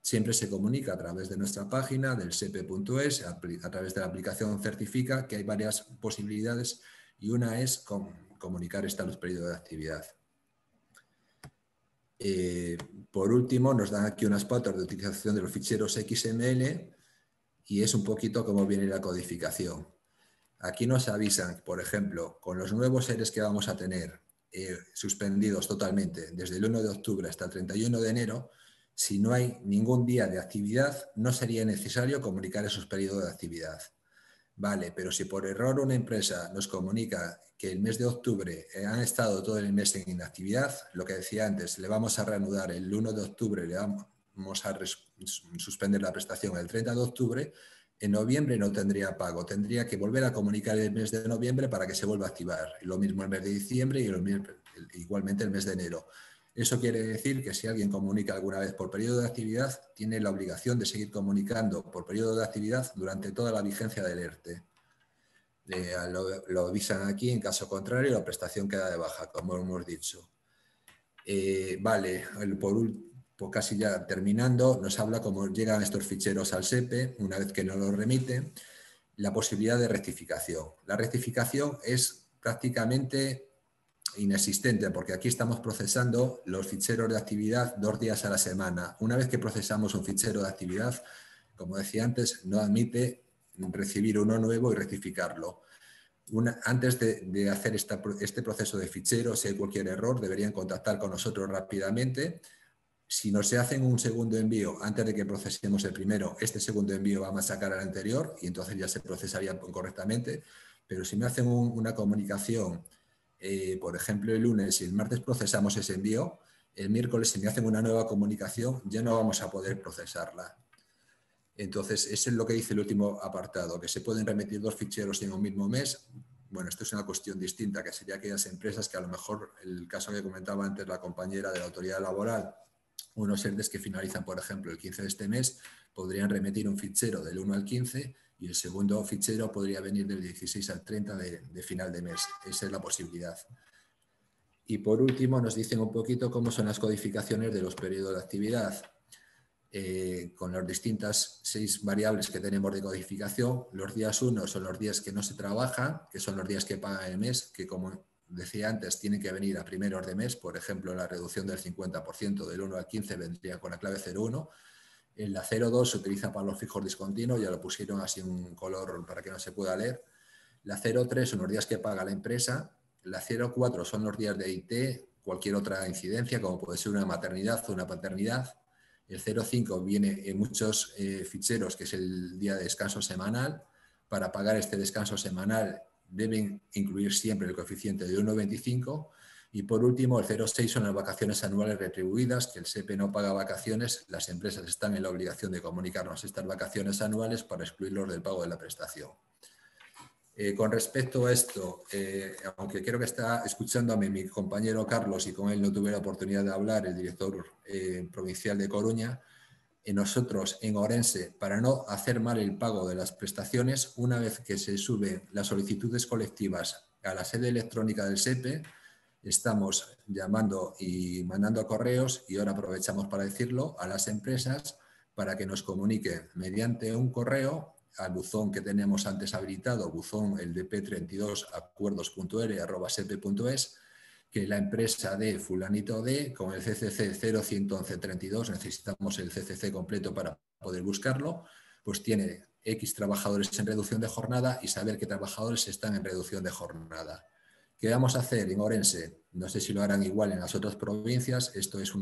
Siempre se comunica a través de nuestra página del sepe.es, a través de la aplicación Certifica, que hay varias posibilidades y una es comunicar los periodos de actividad. Por último, nos dan aquí unas pautas de utilización de los ficheros XML y es un poquito cómo viene la codificación. Aquí nos avisan, por ejemplo, con los nuevos seres que vamos a tener suspendidos totalmente desde el 1 de octubre hasta el 31 de enero, si no hay ningún día de actividad, no sería necesario comunicar esos periodos de actividad. Vale, pero si por error una empresa nos comunica que el mes de octubre han estado todo el mes en inactividad, lo que decía antes, le vamos a reanudar el 1 de octubre, le vamos a suspender la prestación el 30 de octubre, en noviembre no tendría pago, tendría que volver a comunicar el mes de noviembre para que se vuelva a activar. Lo mismo el mes de diciembre y igualmente el mes de enero. Eso quiere decir que si alguien comunica alguna vez por periodo de actividad, tiene la obligación de seguir comunicando por periodo de actividad durante toda la vigencia del ERTE. Lo avisan aquí, en caso contrario, la prestación queda de baja, como hemos dicho. Vale, por casi ya terminando, nos habla cómo llegan estos ficheros al SEPE, una vez que nos los remite. la posibilidad de rectificación. La rectificación es prácticamente inexistente porque aquí estamos procesando los ficheros de actividad 2 días a la semana. Una vez que procesamos un fichero de actividad, como decía antes, no admite recibir uno nuevo y rectificarlo. Antes de hacer este proceso de fichero, si hay cualquier error, deberían contactar con nosotros rápidamente. Si nos se hacen un segundo envío antes de que procesemos el primero, este segundo envío va a machacar al anterior y entonces ya se procesaría correctamente. Pero si me hacen una comunicación, por ejemplo, el lunes y el martes procesamos ese envío, el miércoles si me hacen una nueva comunicación ya no vamos a poder procesarla. Entonces, eso es lo que dice el último apartado, que se pueden remitir 2 ficheros en un mismo mes. Bueno, esto es una cuestión distinta, que sería aquellas empresas que a lo mejor, el caso que comentaba antes la compañera de la autoridad laboral, unos ERTEs que finalizan, por ejemplo, el 15 de este mes, podrían remitir un fichero del 1 al 15 y el segundo fichero podría venir del 16 al 30 de final de mes. Esa es la posibilidad. Y por último, nos dicen un poquito cómo son las codificaciones de los periodos de actividad. Con las distintas 6 variables que tenemos de codificación, los días 1 son los días que no se trabajan, que son los días que pagan el mes, que como decía antes, tienen que venir a primeros de mes. Por ejemplo, la reducción del 50% del 1 al 15 vendría con la clave 01. En la 02 se utiliza para los fijos discontinuos, ya lo pusieron así un color para que no se pueda leer. La 03 son los días que paga la empresa. La 04 son los días de IT, cualquier otra incidencia, como puede ser una maternidad o una paternidad. El 05 viene en muchos ficheros, que es el día de descanso semanal. Para pagar este descanso semanal deben incluir siempre el coeficiente de 1,25. Y por último, el 06 son las vacaciones anuales retribuidas, que el SEPE no paga vacaciones. Las empresas están en la obligación de comunicarnos estas vacaciones anuales para excluirlos del pago de la prestación. Con respecto a esto, aunque creo que está escuchándome mi compañero Carlos y con él no tuve la oportunidad de hablar, el director provincial de Coruña, nosotros en Ourense, para no hacer mal el pago de las prestaciones, una vez que se suben las solicitudes colectivas a la sede electrónica del SEPE, estamos llamando y mandando correos, y ahora aprovechamos para decirlo, a las empresas para que nos comuniquen mediante un correo al buzón que tenemos antes habilitado, buzón el dp32 acuerdos.r@sepe.es, que la empresa de fulanito D, con el CCC 011132, necesitamos el CCC completo para poder buscarlo, pues tiene X trabajadores en reducción de jornada y saber qué trabajadores están en reducción de jornada. ¿Qué vamos a hacer en Ourense? No sé si lo harán igual en las otras provincias. Esto es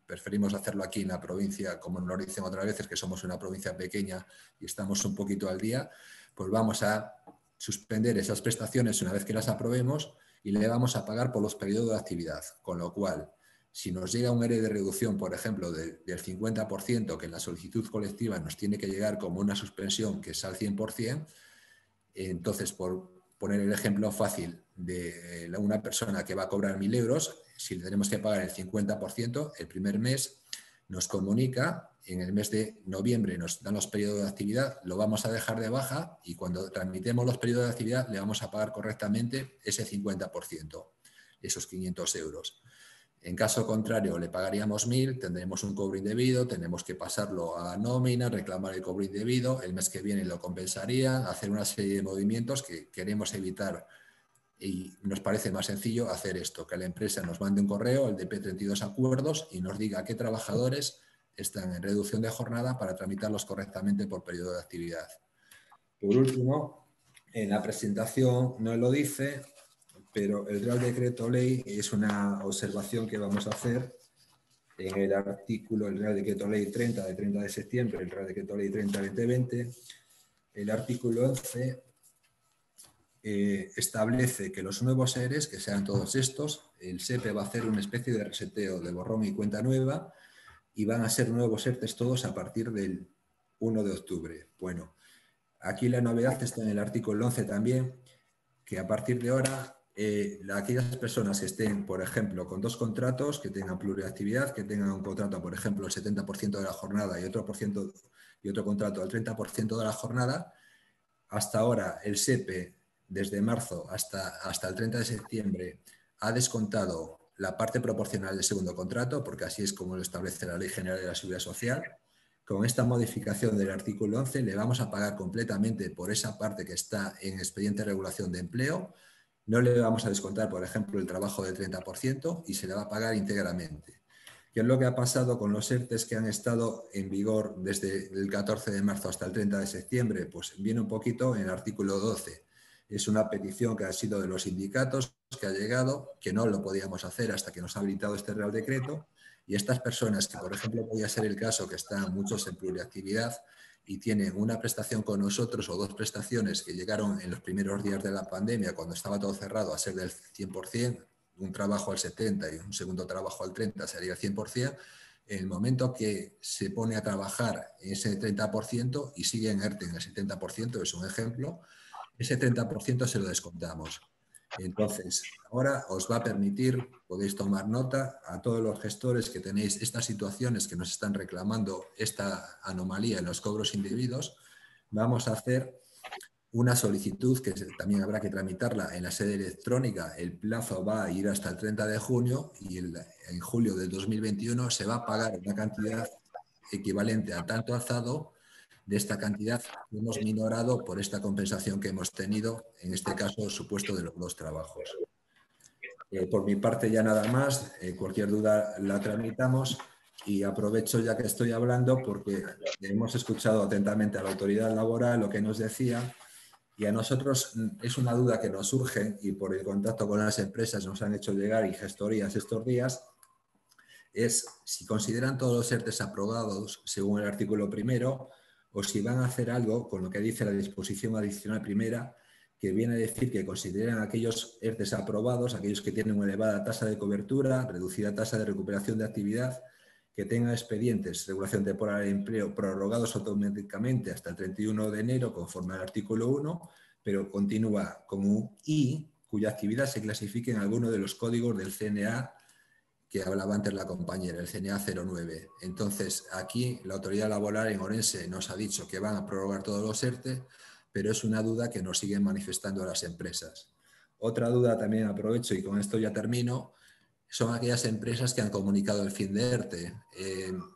preferimos hacerlo aquí en la provincia, como nos lo dicen otras veces, que somos una provincia pequeña y estamos un poquito al día. Pues vamos a suspender esas prestaciones una vez que las aprobemos y le vamos a pagar por los periodos de actividad. Con lo cual, si nos llega un ERE de reducción, por ejemplo, del 50%, que en la solicitud colectiva nos tiene que llegar como una suspensión que es al 100%, entonces, por poner el ejemplo fácil de una persona que va a cobrar 1.000 euros, si le tenemos que pagar el 50%, el primer mes nos comunica, en el mes de noviembre nos dan los periodos de actividad, lo vamos a dejar de baja y cuando transmitemos los periodos de actividad le vamos a pagar correctamente ese 50%, esos 500 euros. En caso contrario, le pagaríamos 1.000, tendremos un cobro indebido, tenemos que pasarlo a nómina, reclamar el cobro indebido, el mes que viene lo compensaría, hacer una serie de movimientos que queremos evitar y nos parece más sencillo hacer esto, que la empresa nos mande un correo, el DP32 acuerdos, y nos diga qué trabajadores están en reducción de jornada para tramitarlos correctamente por periodo de actividad. Por último, en la presentación no lo dice, pero el Real Decreto Ley es una observación que vamos a hacer en el artículo, el Real Decreto Ley 30 de 30 de septiembre, el Real Decreto Ley 30/2020, el artículo 11 establece que los nuevos ERES, que sean todos estos, el SEPE va a hacer una especie de reseteo de borrón y cuenta nueva y van a ser nuevos ERTES todos a partir del 1 de octubre. Bueno, aquí la novedad está en el artículo 11 también, que a partir de ahora aquellas personas que estén, por ejemplo, con 2 contratos, que tengan pluriactividad, que tengan un contrato, por ejemplo, el 70% de la jornada y otro contrato al 30% de la jornada, hasta ahora el SEPE, desde marzo hasta el 30 de septiembre, ha descontado la parte proporcional del segundo contrato, porque así es como lo establece la Ley General de la Seguridad Social. Con esta modificación del artículo 11 le vamos a pagar completamente por esa parte que está en expediente de regulación de empleo. No le vamos a descontar, por ejemplo, el trabajo del 30% y se le va a pagar íntegramente. ¿Qué es lo que ha pasado con los ERTEs que han estado en vigor desde el 14 de marzo hasta el 30 de septiembre? Pues viene un poquito en el artículo 12. Es una petición que ha sido de los sindicatos, que ha llegado, que no lo podíamos hacer hasta que nos ha habilitado este Real Decreto. Y estas personas, que por ejemplo podría ser el caso que están muchos en pluriactividad y tienen una prestación con nosotros o dos prestaciones que llegaron en los primeros días de la pandemia, cuando estaba todo cerrado, a ser del 100%, un trabajo al 70% y un segundo trabajo al 30% sería el 100%, en el momento que se pone a trabajar ese 30% y sigue en ERTE en el 70%, es un ejemplo, ese 30% se lo descontamos. Entonces, ahora os va a permitir, podéis tomar nota a todos los gestores que tenéis estas situaciones que nos están reclamando esta anomalía en los cobros indebidos. Vamos a hacer una solicitud que también habrá que tramitarla en la sede electrónica. El plazo va a ir hasta el 30 de junio y en julio del 2021 se va a pagar una cantidad equivalente a tanto alzado de esta cantidad que hemos minorado por esta compensación que hemos tenido, en este caso supuesto de los dos trabajos. Por mi parte ya nada más, cualquier duda la tramitamos y aprovecho ya que estoy hablando porque hemos escuchado atentamente a la autoridad laboral lo que nos decía y a nosotros es una duda que nos surge y por el contacto con las empresas nos han hecho llegar y gestorías estos días, es si consideran todos los ERTEs aprobados según el artículo primero o si van a hacer algo con lo que dice la disposición adicional primera, que viene a decir que consideran aquellos ERTEs aprobados, aquellos que tienen una elevada tasa de cobertura, reducida tasa de recuperación de actividad, que tengan expedientes de regulación temporal de empleo prorrogados automáticamente hasta el 31 de enero, conforme al artículo 1, pero continúa como un I, cuya actividad se clasifique en alguno de los códigos del CNA que hablaba antes la compañera, el CNA 09. Entonces, aquí la autoridad laboral en Orense nos ha dicho que van a prorrogar todos los ERTE, pero es una duda que nos siguen manifestando las empresas. Otra duda también aprovecho y con esto ya termino, son aquellas empresas que han comunicado el fin de ERTE.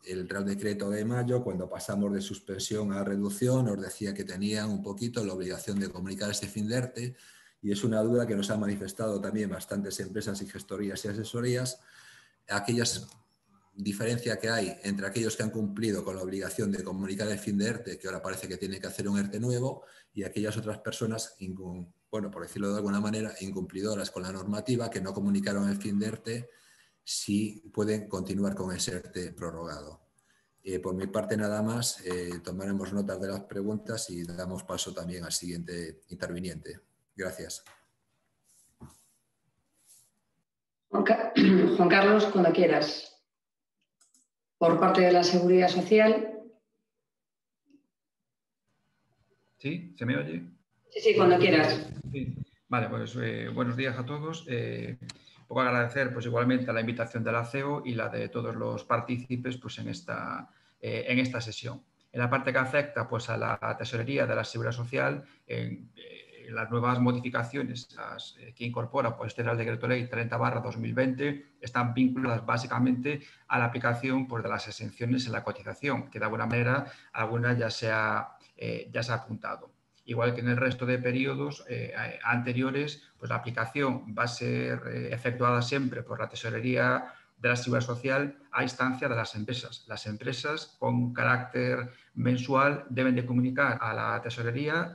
El Real Decreto de mayo, cuando pasamos de suspensión a reducción, nos decía que tenían un poquito la obligación de comunicar este fin de ERTE y es una duda que nos han manifestado también bastantes empresas y gestorías y asesorías. Aquellas diferencia que hay entre aquellos que han cumplido con la obligación de comunicar el fin de ERTE, que ahora parece que tiene que hacer un ERTE nuevo, y aquellas otras personas, bueno, por decirlo de alguna manera, incumplidoras con la normativa, que no comunicaron el fin de ERTE, si pueden continuar con ese ERTE prorrogado. Por mi parte nada más, tomaremos notas de las preguntas y damos paso también al siguiente interviniente. Gracias. Juan Carlos, cuando quieras. Por parte de la Seguridad Social. ¿Sí? ¿Se me oye? Sí, cuando quieras. Sí. Vale, pues buenos días a todos. Poco agradecer pues igualmente la invitación de la CEO y la de todos los partícipes pues, en esta sesión. En la parte que afecta pues, a la tesorería de la Seguridad Social, las nuevas modificaciones que incorpora pues, este Real Decreto Ley 30/2020 están vinculadas básicamente a la aplicación pues, de las exenciones en la cotización, que de alguna manera alguna ya se ha apuntado. Igual que en el resto de periodos anteriores, pues la aplicación va a ser efectuada siempre por la Tesorería de la Seguridad Social a instancia de las empresas. Las empresas con carácter mensual deben de comunicar a la Tesorería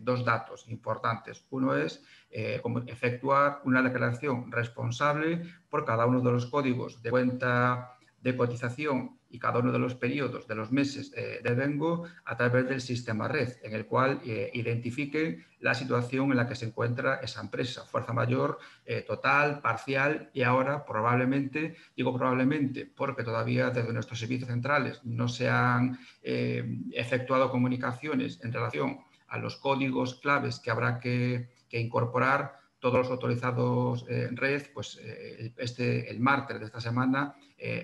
dos datos importantes. Uno es efectuar una declaración responsable por cada uno de los códigos de cuenta de cotización y cada uno de los periodos de los meses de vengo a través del sistema red, en el cual identifique la situación en la que se encuentra esa empresa, fuerza mayor, total, parcial, y ahora probablemente, digo probablemente porque todavía desde nuestros servicios centrales no se han efectuado comunicaciones en relación a los códigos claves que habrá que incorporar. Todos los autorizados en red, pues el martes de esta semana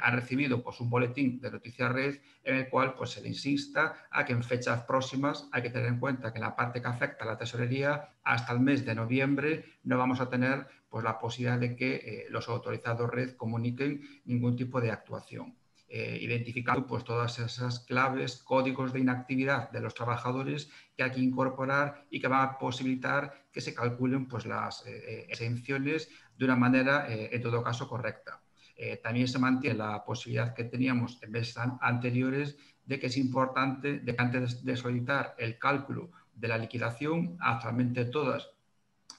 han recibido pues, un boletín de Noticias Red en el cual pues, se les insta a que en fechas próximas hay que tener en cuenta que en la parte que afecta a la tesorería hasta el mes de noviembre no vamos a tener pues, la posibilidad de que los autorizados red comuniquen ningún tipo de actuación. identificando pues, todas esas claves, códigos de inactividad de los trabajadores que hay que incorporar y que van a posibilitar que se calculen pues, las exenciones de una manera, en todo caso, correcta. También se mantiene la posibilidad que teníamos en meses anteriores de que es importante de que antes de solicitar el cálculo de la liquidación, actualmente todas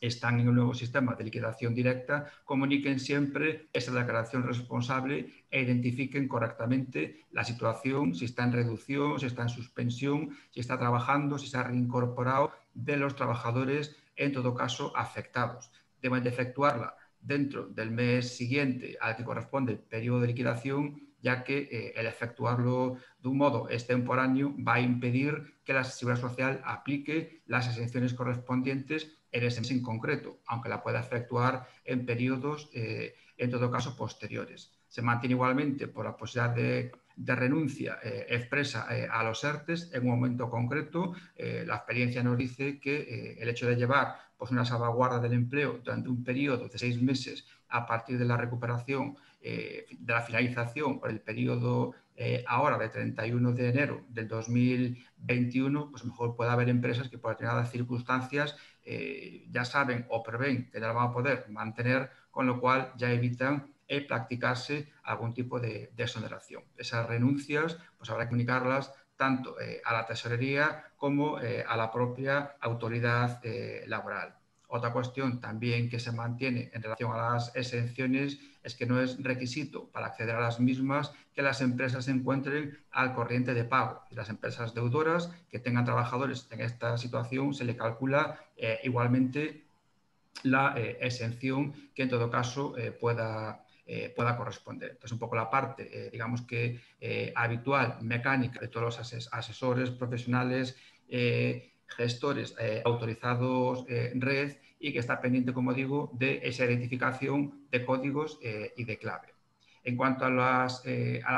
están en el nuevo sistema de liquidación directa, comuniquen siempre esa declaración responsable e identifiquen correctamente la situación, si está en reducción, si está en suspensión, si está trabajando, si se ha reincorporado de los trabajadores, en todo caso, afectados. Deben de efectuarla dentro del mes siguiente al que corresponde el periodo de liquidación, ya que el efectuarlo de un modo extemporáneo va a impedir que la Seguridad Social aplique las exenciones correspondientes en ese mes en concreto, aunque la pueda efectuar en periodos, en todo caso, posteriores. Se mantiene igualmente por la posibilidad de renuncia expresa a los ERTES en un momento concreto. La experiencia nos dice que el hecho de llevar pues, una salvaguarda del empleo durante un periodo de 6 meses a partir de la recuperación, de la finalización por el periodo ahora de 31 de enero del 2021, pues mejor puede haber empresas que por determinadas circunstancias ya saben o prevén que no la van a poder mantener, con lo cual ya evitan practicarse algún tipo de exoneración. Esas renuncias pues habrá que comunicarlas tanto a la tesorería como a la propia autoridad laboral. Otra cuestión también que se mantiene en relación a las exenciones es que no es requisito para acceder a las mismas que las empresas se encuentren al corriente de pago. Y las empresas deudoras que tengan trabajadores en esta situación se le calcula igualmente la exención que en todo caso pueda corresponder. Entonces, un poco la parte, digamos que habitual, mecánica de todos los asesores profesionales, gestores autorizados red y que está pendiente, como digo, de esa identificación de códigos y de clave. En cuanto a las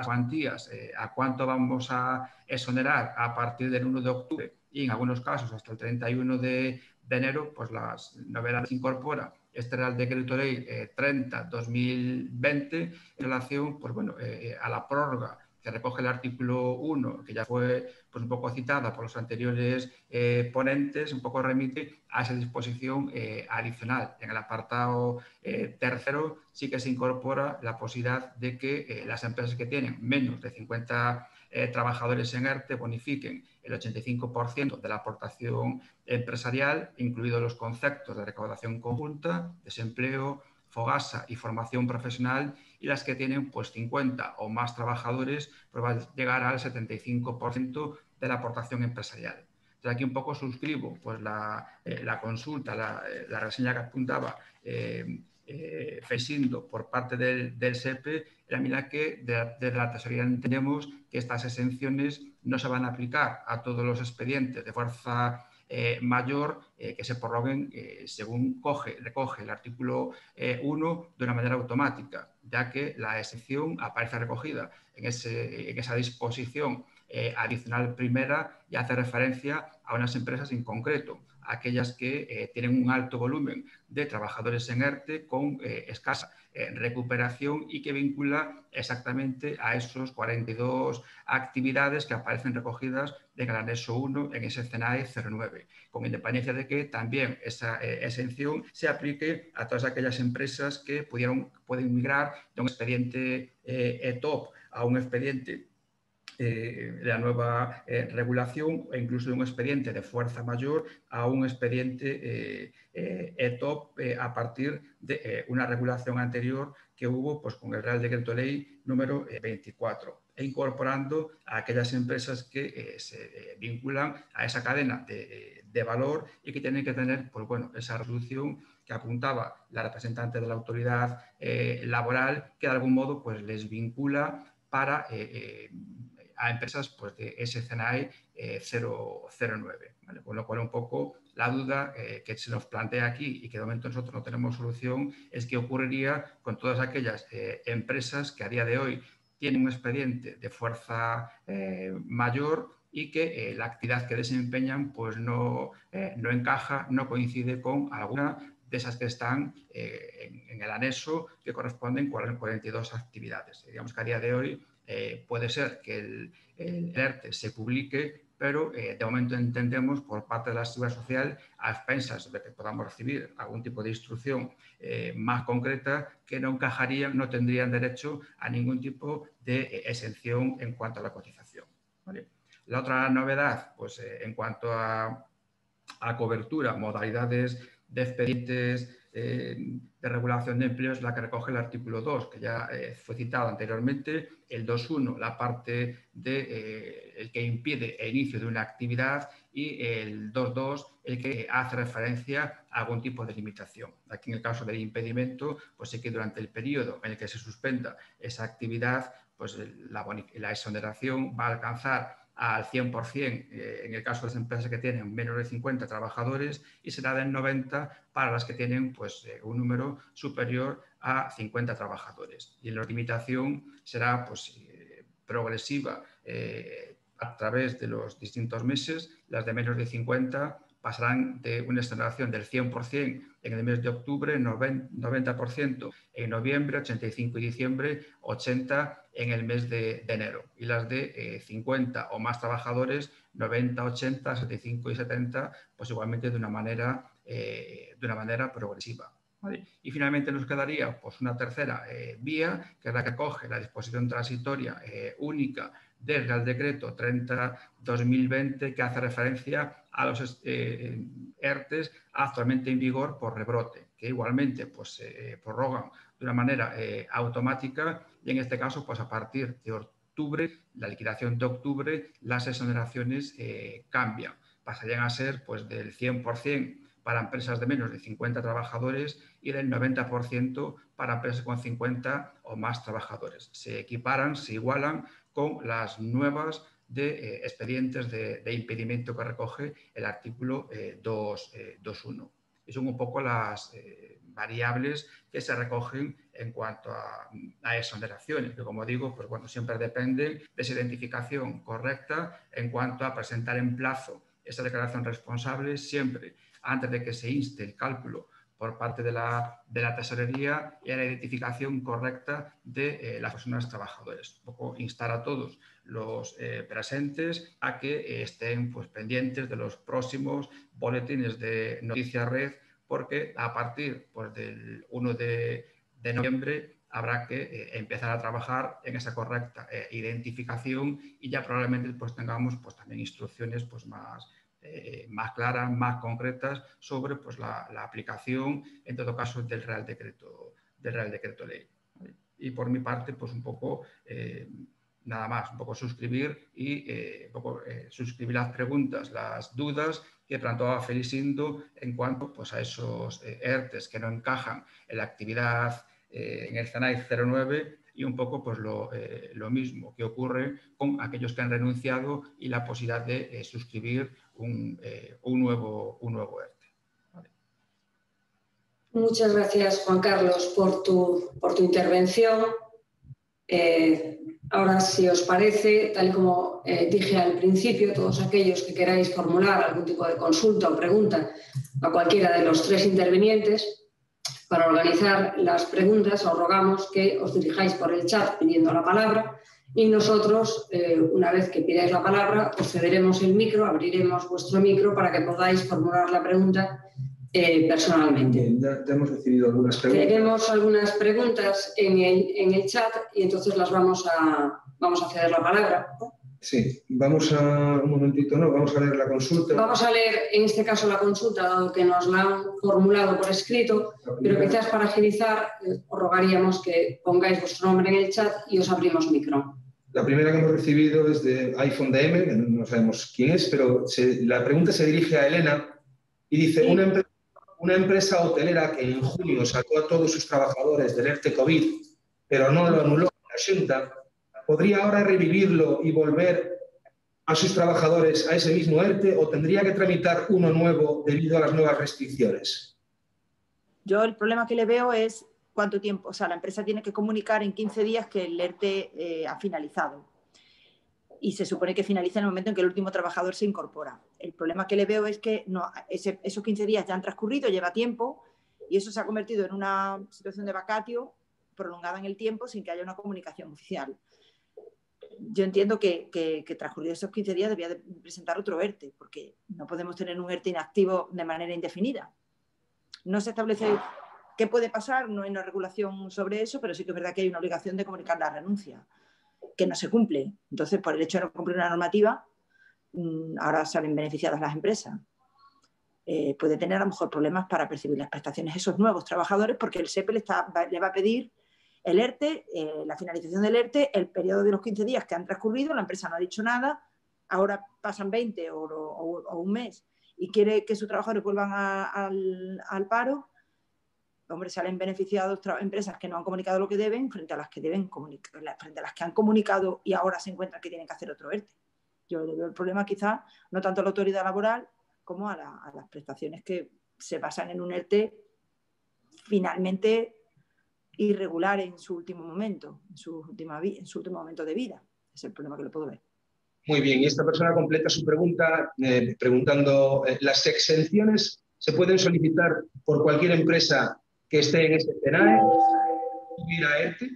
cuantías, a cuánto vamos a exonerar a partir del 1 de octubre y en algunos casos hasta el 31 de enero, pues las novedades incorpora este Real Decreto Ley 30/2020 en relación pues, bueno, a la prórroga que recoge el artículo 1, que ya fue pues, un poco citada por los anteriores ponentes, un poco remite a esa disposición adicional. En el apartado tercero sí que se incorpora la posibilidad de que las empresas que tienen menos de 50 trabajadores en ERTE bonifiquen el 85% de la aportación empresarial, incluidos los conceptos de recaudación conjunta, desempleo, fogasa y formación profesional, y las que tienen pues 50 o más trabajadores pues van a llegar al 75% de la aportación empresarial. Entonces aquí un poco suscribo pues la consulta, la reseña que apuntaba Fesindo por parte del SEPE, en la medida que desde la tesorería entendemos que estas exenciones no se van a aplicar a todos los expedientes de fuerza mayor que se prorroguen según recoge el artículo 1 de una manera automática, ya que la exención aparece recogida en esa disposición adicional primera y hace referencia a unas empresas en concreto, aquellas que tienen un alto volumen de trabajadores en ERTE con escasa recuperación y que vincula exactamente a esos 42 actividades que aparecen recogidas en el anexo 1 en ese CNAE 09, con independencia de que también esa exención se aplique a todas aquellas empresas que pueden migrar de un expediente ETOP a un expediente de la nueva regulación e incluso de un expediente de fuerza mayor a un expediente ETOP a partir de una regulación anterior que hubo pues, con el Real Decreto Ley número 24 e incorporando a aquellas empresas que se vinculan a esa cadena de valor y que tienen que tener pues, bueno, esa resolución que apuntaba la representante de la autoridad laboral que de algún modo pues, les vincula para a empresas pues, de ese CNAE 009. ¿Vale? Con lo cual, un poco la duda que se nos plantea aquí y que de momento nosotros no tenemos solución es qué ocurriría con todas aquellas empresas que a día de hoy tienen un expediente de fuerza mayor y que la actividad que desempeñan pues no encaja, no coincide con alguna de esas que están en el anexo que corresponden a 42 actividades. Digamos que a día de hoy puede ser que el ERTE se publique, pero de momento entendemos por parte de la Seguridad Social, a expensas de que podamos recibir algún tipo de instrucción más concreta, que no encajarían, no tendrían derecho a ningún tipo de exención en cuanto a la cotización, ¿vale? La otra novedad, pues en cuanto a cobertura, modalidades de expedientes de regulación de empleo, es la que recoge el artículo 2, que ya fue citado anteriormente, el 2.1, la parte de el que impide el inicio de una actividad, y el 2.2, el que hace referencia a algún tipo de limitación. Aquí, en el caso del impedimento, pues sí que durante el periodo en el que se suspenda esa actividad, pues la exoneración va a alcanzar al 100% en el caso de las empresas que tienen menos de 50 trabajadores, y será del 90% para las que tienen pues, un número superior a 50 trabajadores. Y la limitación será pues, progresiva a través de los distintos meses. Las de menos de 50 pasarán de una exoneración del 100% en el mes de octubre, 90% en noviembre, 85% y diciembre, 80% en el mes de enero. Y las de 50 o más trabajadores, 90, 80, 75 y 70, pues igualmente de una manera progresiva. ¿Vale? Y finalmente nos quedaría pues, una tercera vía, que es la que coge la disposición transitoria única del Real Decreto 30/2020, que hace referencia a los ERTES actualmente en vigor por rebrote, que igualmente pues, se prorrogan de una manera automática, y en este caso pues, a partir de octubre, la liquidación de octubre, las exoneraciones cambian. Pasarían a ser pues, del 100% para empresas de menos de 50 trabajadores y del 90% para empresas con 50 o más trabajadores. Se equiparan, se igualan con las nuevas de expedientes de impedimento que recoge el artículo 2.1. Y son un poco las variables que se recogen en cuanto a exoneraciones, que como digo, pues bueno, siempre dependen de esa identificación correcta en cuanto a presentar en plazo esa declaración responsable, siempre antes de que se inste el cálculo por parte de la tesorería, y a la identificación correcta de las personas trabajadoras. Un poco instar a todos los presentes a que estén pues, pendientes de los próximos boletines de Noticias Red, porque a partir pues, del 1 de noviembre habrá que empezar a trabajar en esa correcta identificación, y ya probablemente pues, tengamos pues, también instrucciones pues, más claras, más concretas sobre pues, la aplicación, en todo caso, del Real Decreto Ley. ¿Vale? Y por mi parte, pues un poco, nada más, un poco suscribir y suscribir las preguntas, las dudas que planteaba Felicindo en cuanto pues, a esos ERTES que no encajan en la actividad en el CENAI 09, y un poco pues, lo mismo que ocurre con aquellos que han renunciado y la posibilidad de suscribir un nuevo ERTE. Vale. Muchas gracias, Juan Carlos, por tu intervención. Ahora, si os parece, tal y como dije al principio, todos aquellos que queráis formular algún tipo de consulta o pregunta a cualquiera de los tres intervinientes, para organizar las preguntas os rogamos que os dirijáis por el chat pidiendo la palabra, y nosotros, una vez que pidáis la palabra, os cederemos el micro, abriremos vuestro micro para que podáis formular la pregunta personalmente. Ya hemos recibido algunas preguntas. Tenemos algunas preguntas en el chat y entonces las vamos a ceder la palabra. Sí, vamos a un momentito, ¿no? Vamos a leer la consulta. Vamos a leer en este caso la consulta, dado que nos la han formulado por escrito, pero quizás para agilizar os rogaríamos que pongáis vuestro nombre en el chat y os abrimos micro. La primera que hemos recibido es de iPhone DM, que no sabemos quién es, pero la pregunta se dirige a Elena y dice: Sí. Una empresa hotelera que en junio sacó a todos sus trabajadores del ERTE COVID, pero no lo anuló la Xunta, ¿podría ahora revivirlo y volver a sus trabajadores a ese mismo ERTE, o tendría que tramitar uno nuevo debido a las nuevas restricciones? Yo el problema que le veo es cuánto tiempo, o sea, la empresa tiene que comunicar en 15 días que el ERTE ha finalizado. Y se supone que finaliza en el momento en que el último trabajador se incorpora. El problema que le veo es que no, esos 15 días ya han transcurrido, lleva tiempo, y eso se ha convertido en una situación de vacatio prolongada en el tiempo sin que haya una comunicación oficial. yo entiendo que transcurridos esos 15 días debía de presentar otro ERTE, porque no podemos tener un ERTE inactivo de manera indefinida. No se establece qué puede pasar, no hay una regulación sobre eso, pero sí que es verdad que hay una obligación de comunicar la renuncia, que no se cumple. Entonces, por el hecho de no cumplir una normativa, ahora salen beneficiadas las empresas. Puede tener a lo mejor problemas para percibir las prestaciones a esos nuevos trabajadores, porque el SEPE le va a pedir el ERTE, la finalización del ERTE, el periodo de los 15 días que han transcurrido, la empresa no ha dicho nada, ahora pasan 20 o un mes y quiere que sus trabajadores vuelvan al paro. Hombre, salen beneficiados empresas que no han comunicado lo que deben frente a las que deben comunicar, frente a las que han comunicado y ahora se encuentran que tienen que hacer otro ERTE. Yo le veo el problema quizás no tanto a la autoridad laboral como a las prestaciones que se basan en un ERTE finalmente irregular en su último momento, en su último momento de vida. Es el problema que le puedo ver. Muy bien, y esta persona completa su pregunta preguntando, ¿las exenciones se pueden solicitar por cualquier empresa que esté en este CENAE tuviera ERTE?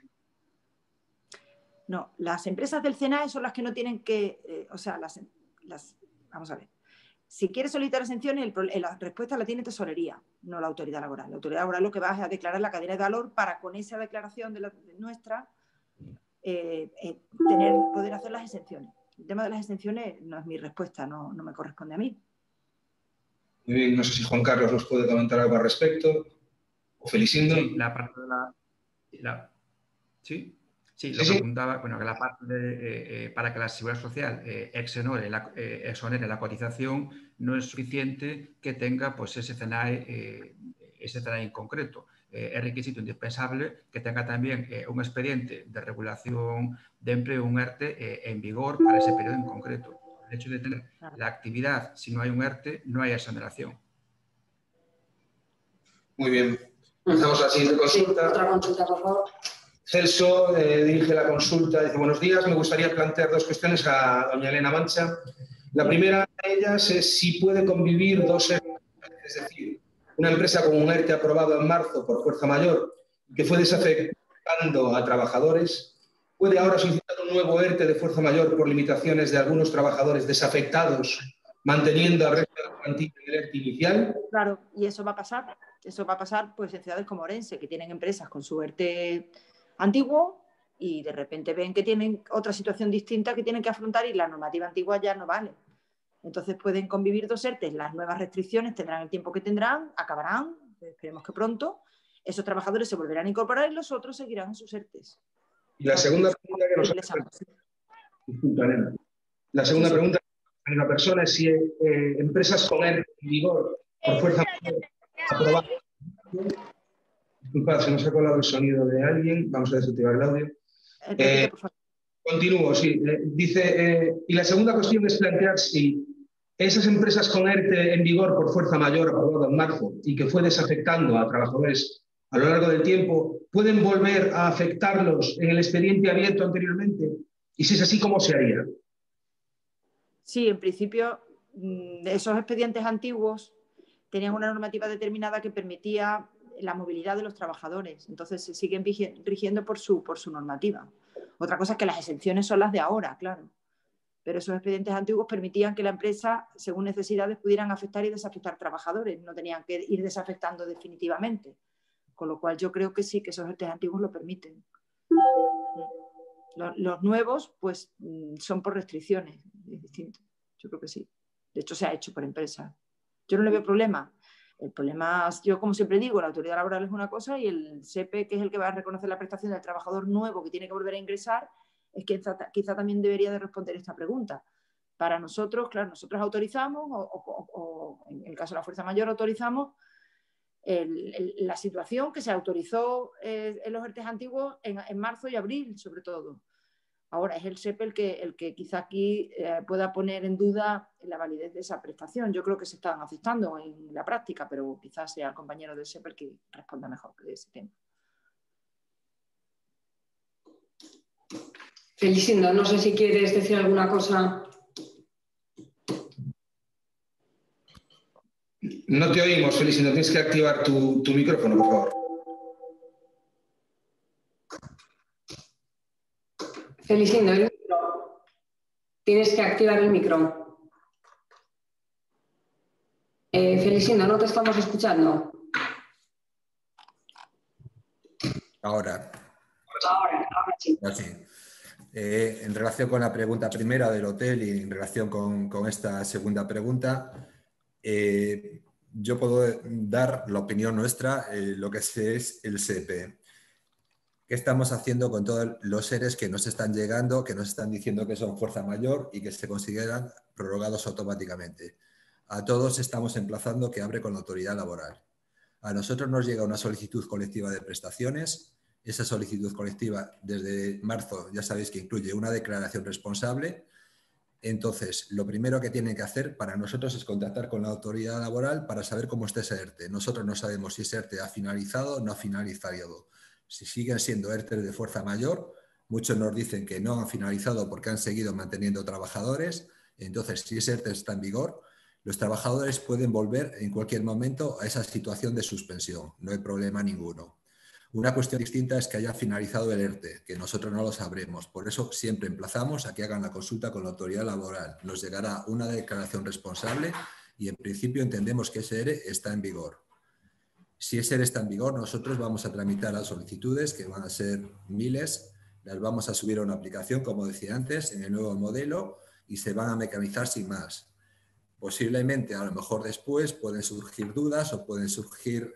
No, las empresas del CENAE son las que no tienen que, vamos a ver, si quieres solicitar exenciones, la respuesta la tiene Tesorería, no la autoridad laboral. La autoridad laboral lo que va es a declarar la cadena de valor para con esa declaración de nuestra poder hacer las exenciones. El tema de las exenciones no es mi respuesta, no me corresponde a mí. Muy bien, no sé si Juan Carlos nos puede comentar algo al respecto. O Felicindo. Sí, la parte de Sí, lo que apuntaba, bueno, que la parte para que la Seguridad Social exonere la cotización no es suficiente que tenga pues, ese CENAE en concreto. Es requisito indispensable que tenga también un expediente de regulación de empleo, un ERTE, en vigor para ese periodo en concreto. El hecho de tener la actividad, si no hay un ERTE, no hay exoneración. Muy bien. Pasamos a la siguiente consulta. Sí, otra consulta, por favor. Celso dirige la consulta. Dice, buenos días, me gustaría plantear dos cuestiones a doña Elena Mancha. La primera de ellas es si puede convivir dos ERTE, es decir, una empresa con un ERTE aprobado en marzo por fuerza mayor que fue desafectando a trabajadores, ¿puede ahora solicitar un nuevo ERTE de fuerza mayor por limitaciones de algunos trabajadores desafectados, manteniendo al resto de la plantilla del ERTE inicial? Claro, y eso va a pasar. Eso va a pasar pues, en ciudades como Orense, que tienen empresas con su ERTE antiguo y de repente ven que tienen otra situación distinta que tienen que afrontar y la normativa antigua ya no vale. Entonces pueden convivir dos ERTEs, las nuevas restricciones tendrán el tiempo que tendrán, acabarán, esperemos que pronto, esos trabajadores se volverán a incorporar y los otros seguirán en sus ERTEs. Y la segunda pregunta que nos hace... Disculpa, Elena. La segunda pregunta a la persona es si empresas con ERTE en vigor por fuerza mayor aprobada. Disculpad, se nos ha colado el sonido de alguien. Vamos a desactivar el audio. Continúo, sí. Dice, y la segunda cuestión es plantear si esas empresas con ERTE en vigor por fuerza mayor aprobado en marzo y que fue desafectando a trabajadores a lo largo del tiempo, ¿pueden volver a afectarlos en el expediente abierto anteriormente? Y si es así, ¿cómo se haría? Sí, en principio, esos expedientes antiguos tenían una normativa determinada que permitía la movilidad de los trabajadores. Entonces, se siguen rigiendo por su normativa. Otra cosa es que las exenciones son las de ahora, claro. Pero esos expedientes antiguos permitían que la empresa, según necesidades, pudieran afectar y desafectar trabajadores. No tenían que ir desafectando definitivamente. Con lo cual, yo creo que sí, que esos expedientes antiguos lo permiten. Los nuevos, pues, son por restricciones. Es distinto. Yo creo que sí. De hecho, se ha hecho por empresas. Yo no le veo problema. El problema, yo como siempre digo, la autoridad laboral es una cosa y el SEPE, que es el que va a reconocer la prestación del trabajador nuevo que tiene que volver a ingresar, es que quizá también debería de responder esta pregunta. Para nosotros, claro, nosotros autorizamos, o en el caso de la fuerza mayor autorizamos la situación que se autorizó en los ERTEs antiguos en marzo y abril, sobre todo. Ahora es el SEPE el que quizá aquí pueda poner en duda la validez de esa prestación. Yo creo que se están aceptando en la práctica, pero quizás sea el compañero del SEPE el que responda mejor de ese tema. Felicindo, no sé si quieres decir alguna cosa. No te oímos, Felicindo. Tienes que activar tu micrófono, por favor. Felicindo, Tienes que activar el micro. Felicindo, no te estamos escuchando. Ahora Sí. sí. En relación con la pregunta primera del hotel y en relación con esta segunda pregunta, yo puedo dar la opinión nuestra, lo que es el SEPE. ¿Qué estamos haciendo con todos los seres que nos están llegando, que nos están diciendo que son fuerza mayor y que se consideran prorrogados automáticamente? A todos estamos emplazando que abre con la autoridad laboral. A nosotros nos llega una solicitud colectiva de prestaciones. Esa solicitud colectiva desde marzo ya sabéis que incluye una declaración responsable. Entonces, lo primero que tienen que hacer para nosotros es contactar con la autoridad laboral para saber cómo está ese ERTE. Nosotros no sabemos si ese ERTE ha finalizado o no ha finalizado. Si siguen siendo ERTE de fuerza mayor, muchos nos dicen que no han finalizado porque han seguido manteniendo trabajadores. Entonces, si ese ERTE está en vigor, los trabajadores pueden volver en cualquier momento a esa situación de suspensión. No hay problema ninguno. Una cuestión distinta es que haya finalizado el ERTE, que nosotros no lo sabremos. Por eso siempre emplazamos a que hagan la consulta con la autoridad laboral. Nos llegará una declaración responsable y en principio entendemos que ese ERE está en vigor. Si ese ERE está en vigor, nosotros vamos a tramitar las solicitudes, que van a ser miles, las vamos a subir a una aplicación, como decía antes, en el nuevo modelo y se van a mecanizar sin más. Posiblemente, a lo mejor después, pueden surgir dudas o pueden surgir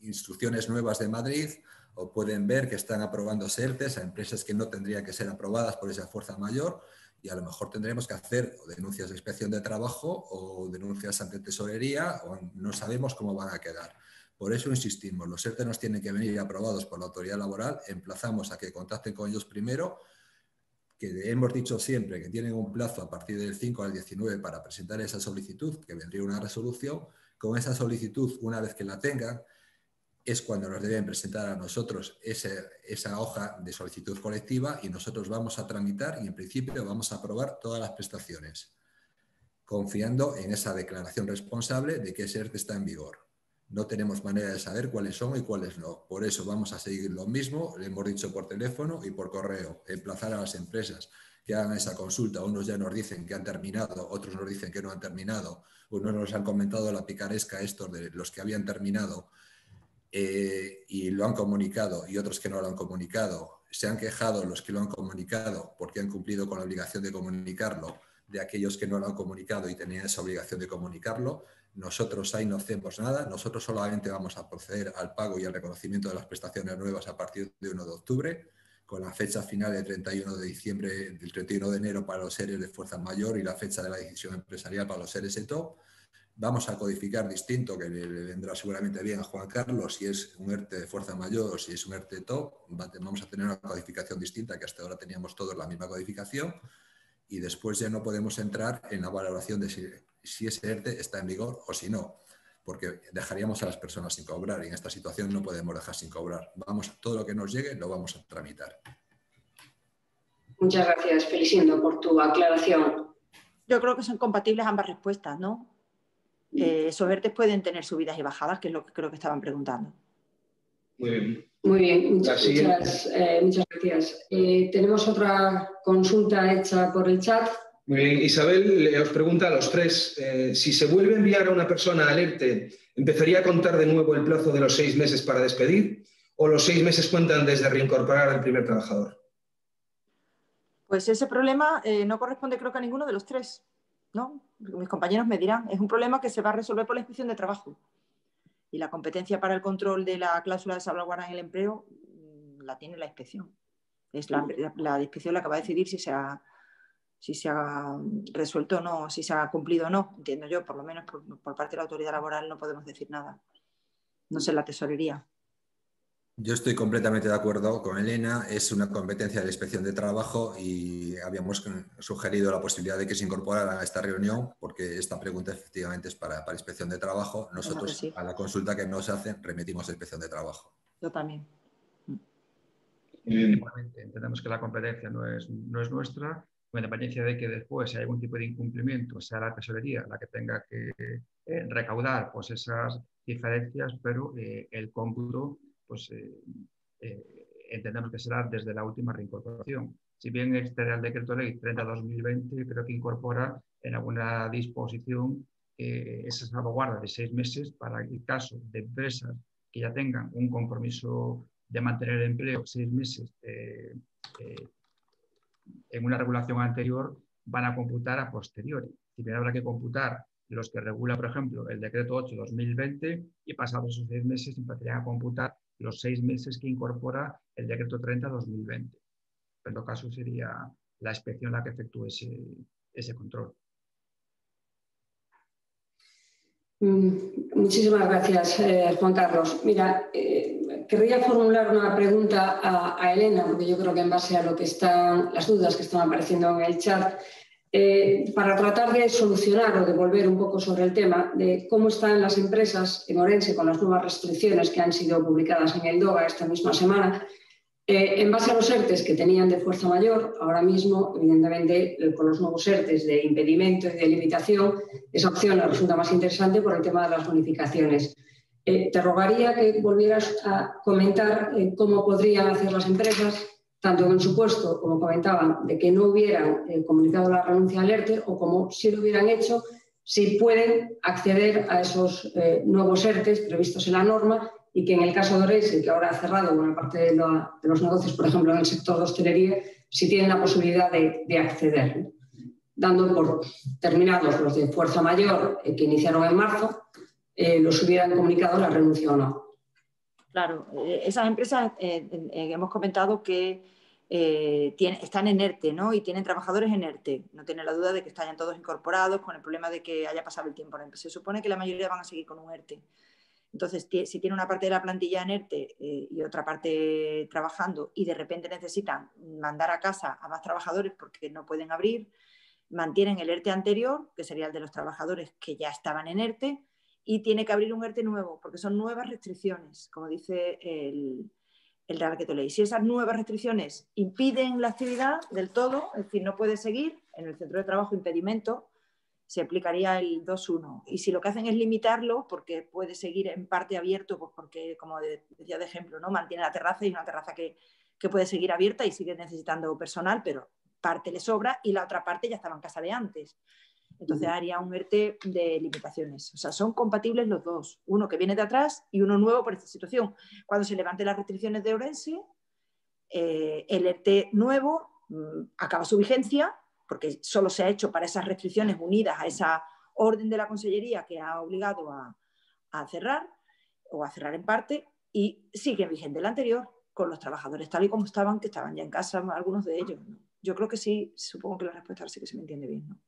instrucciones nuevas de Madrid o pueden ver que están aprobando ERTEs a empresas que no tendrían que ser aprobadas por esa fuerza mayor y a lo mejor tendremos que hacer denuncias de inspección de trabajo o denuncias ante tesorería o no sabemos cómo van a quedar. Por eso insistimos, los ERTE nos tienen que venir aprobados por la autoridad laboral, emplazamos a que contacten con ellos primero, que hemos dicho siempre que tienen un plazo a partir del 5 al 19 para presentar esa solicitud, que vendría una resolución. Con esa solicitud, una vez que la tengan, es cuando nos deben presentar a nosotros esa hoja de solicitud colectiva y nosotros vamos a tramitar y en principio vamos a aprobar todas las prestaciones, confiando en esa declaración responsable de que ese ERTE está en vigor. No tenemos manera de saber cuáles son y cuáles no. Por eso vamos a seguir lo mismo, le hemos dicho por teléfono y por correo, emplazar a las empresas que hagan esa consulta. Unos ya nos dicen que han terminado, otros nos dicen que no han terminado, unos nos han comentado la picaresca estos de los que habían terminado y lo han comunicado y otros que no lo han comunicado. Se han quejado los que lo han comunicado porque han cumplido con la obligación de comunicarlo, de aquellos que no lo han comunicado y tenían esa obligación de comunicarlo. Nosotros ahí no hacemos nada, nosotros solamente vamos a proceder al pago y al reconocimiento de las prestaciones nuevas a partir de 1 de octubre, con la fecha final del 31 de diciembre, del 31 de enero para los seres de fuerza mayor y la fecha de la decisión empresarial para los seres ETO. Vamos a codificar distinto, que le vendrá seguramente bien a Juan Carlos, si es un ERTE de fuerza mayor o si es un ERTE top. Vamos a tener una codificación distinta, que hasta ahora teníamos todos la misma codificación, y después ya no podemos entrar en la valoración de si ese ERTE está en vigor o si no, porque dejaríamos a las personas sin cobrar y en esta situación no podemos dejar sin cobrar. Todo lo que nos llegue lo vamos a tramitar. Muchas gracias, Felicindo, por tu aclaración. Yo creo que son compatibles ambas respuestas, ¿no? Esos ERTEs pueden tener subidas y bajadas, que es lo que creo que estaban preguntando. Muy bien. Muy bien, muchas gracias. Tenemos otra consulta hecha por el chat. Muy bien, Isabel os pregunta a los tres, si se vuelve a enviar a una persona al ERTE, ¿empezaría a contar de nuevo el plazo de los 6 meses para despedir o los 6 meses cuentan desde reincorporar al primer trabajador? Pues ese problema no corresponde creo que a ninguno de los tres, ¿no? Mis compañeros me dirán, es un problema que se va a resolver por la Inspección de Trabajo. Y la competencia para el control de la cláusula de salvaguarda en el empleo la tiene la inspección. Es la inspección la que va a decidir si se ha resuelto o no, si se ha cumplido o no. Entiendo yo, por lo menos por parte de la autoridad laboral no podemos decir nada. No sé, la tesorería. Yo estoy completamente de acuerdo con Elena, es una competencia de la Inspección de Trabajo y habíamos sugerido la posibilidad de que se incorporara a esta reunión porque esta pregunta efectivamente es para Inspección de Trabajo. Nosotros sí, a la consulta que nos hacen remitimos a Inspección de Trabajo. Yo también. Igualmente, entendemos que la competencia no es nuestra, con independencia de que después si hay algún tipo de incumplimiento sea la tesorería la que tenga que recaudar pues esas diferencias, pero el cómputo pues entendemos que será desde la última reincorporación. si bien este Real Decreto Ley 30/2020 creo que incorpora en alguna disposición esa salvaguarda de 6 meses para el caso de empresas que ya tengan un compromiso de mantener el empleo 6 meses en una regulación anterior, van a computar a posteriori. Primero habrá que computar los que regula, por ejemplo, el Decreto 8/2020 y pasados esos 6 meses empezarían a computar los 6 meses que incorpora el Decreto 30/2020. En todo caso, sería la inspección la que efectúe ese control. Muchísimas gracias, Juan Carlos. Mira, querría formular una pregunta a Elena, porque yo creo que en base a lo que están las dudas que están apareciendo en el chat, para tratar de solucionar o de volver un poco sobre el tema de cómo están las empresas en Orense con las nuevas restricciones que han sido publicadas en el DOGA esta misma semana. En base a los ERTEs que tenían de fuerza mayor, ahora mismo, evidentemente, con los nuevos ERTEs de impedimento y de limitación, esa opción nos resulta más interesante por el tema de las bonificaciones. Te rogaría que volvieras a comentar cómo podrían hacer las empresas, tanto en el supuesto, como comentaban, de que no hubieran comunicado la renuncia al ERTE o como si lo hubieran hecho, si pueden acceder a esos nuevos ERTEs previstos en la norma y que en el caso de Orense, que ahora ha cerrado buena parte de los negocios, por ejemplo, en el sector de hostelería, si tienen la posibilidad de acceder, ¿no? Dando por terminados los de fuerza mayor que iniciaron en marzo, los hubieran comunicado la renuncia o no. Claro, esas empresas hemos comentado que están en ERTE, ¿no? Y tienen trabajadores en ERTE. No tiene la duda de que están todos incorporados con el problema de que haya pasado el tiempo. Se supone que la mayoría van a seguir con un ERTE. Entonces, si tiene una parte de la plantilla en ERTE y otra parte trabajando y de repente necesitan mandar a casa a más trabajadores porque no pueden abrir, mantienen el ERTE anterior, que sería el de los trabajadores que ya estaban en ERTE, y tiene que abrir un ERTE nuevo, porque son nuevas restricciones, como dice el Real Decreto Ley. Si esas nuevas restricciones impiden la actividad del todo, es decir, no puede seguir, en el centro de trabajo impedimento, se aplicaría el 2.1. Y si lo que hacen es limitarlo, porque puede seguir en parte abierto, pues porque, como decía de ejemplo, ¿no? Mantiene la terraza y una terraza que puede seguir abierta y sigue necesitando personal, pero parte le sobra y la otra parte ya estaba en casa de antes. Entonces haría un ERTE de limitaciones. O sea, son compatibles los dos. Uno que viene de atrás y uno nuevo por esta situación. Cuando se levanten las restricciones de Orense, el ERTE nuevo acaba su vigencia, porque solo se ha hecho para esas restricciones unidas a esa orden de la Consellería que ha obligado a cerrar, o a cerrar en parte, y sigue vigente el anterior con los trabajadores tal y como estaban, que estaban ya en casa, algunos de ellos, ¿no? Yo creo que sí, supongo que la respuesta sí que se me entiende bien, ¿no?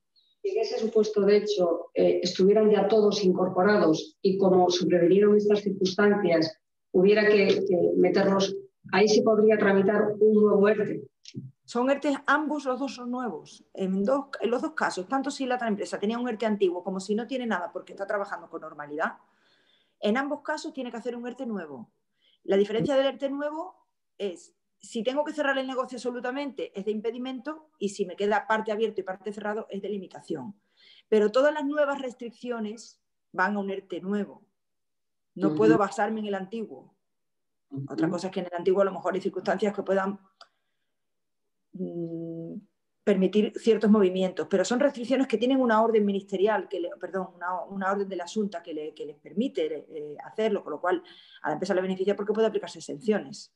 Si en ese supuesto, de hecho, estuvieran ya todos incorporados y como sobrevinieron estas circunstancias, hubiera que meterlos, ahí sí podría tramitar un nuevo ERTE. Son ERTEs, ambos, los dos son nuevos. En los dos casos, tanto si la otra empresa tenía un ERTE antiguo como si no tiene nada porque está trabajando con normalidad, en ambos casos tiene que hacer un ERTE nuevo. La diferencia del ERTE nuevo es, si tengo que cerrar el negocio absolutamente, es de impedimento, y si me queda parte abierto y parte cerrado, es de limitación. Pero todas las nuevas restricciones van a un ERTE nuevo. No puedo basarme en el antiguo. Otra cosa es que en el antiguo a lo mejor hay circunstancias que puedan permitir ciertos movimientos, pero son restricciones que tienen una orden ministerial, una orden de la Xunta que les permite hacerlo, con lo cual a la empresa le beneficia porque puede aplicarse exenciones.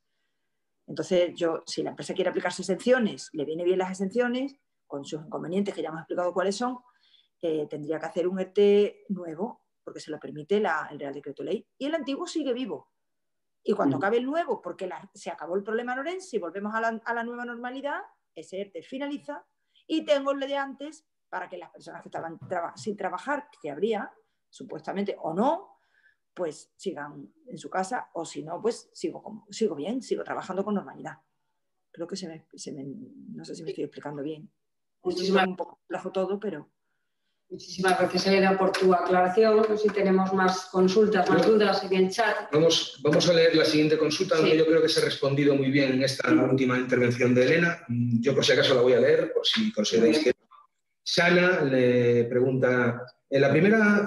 Entonces, si la empresa quiere aplicarse exenciones, le viene bien las exenciones, con sus inconvenientes que ya hemos explicado cuáles son, tendría que hacer un ERTE nuevo, porque se lo permite el Real Decreto Ley. Y el antiguo sigue vivo. Y cuando acabe el nuevo, porque se acabó el problema en Orense y volvemos a la nueva normalidad, ese ERTE finaliza y tengo el de antes para que las personas que estaban sin trabajar, que habría, supuestamente, o no, pues sigan en su casa, o si no, pues sigo bien, sigo trabajando con normalidad. Creo que no sé si me estoy explicando bien. Es un poco complejo todo, pero... Muchísimas gracias, Elena, por tu aclaración. No sé si tenemos más consultas, más dudas en el chat. Vamos a leer la siguiente consulta, Sí. Donde yo creo que se ha respondido muy bien en esta última intervención de Elena. Yo, por si acaso, la voy a leer, por si consideráis que... Sana le pregunta... La primera...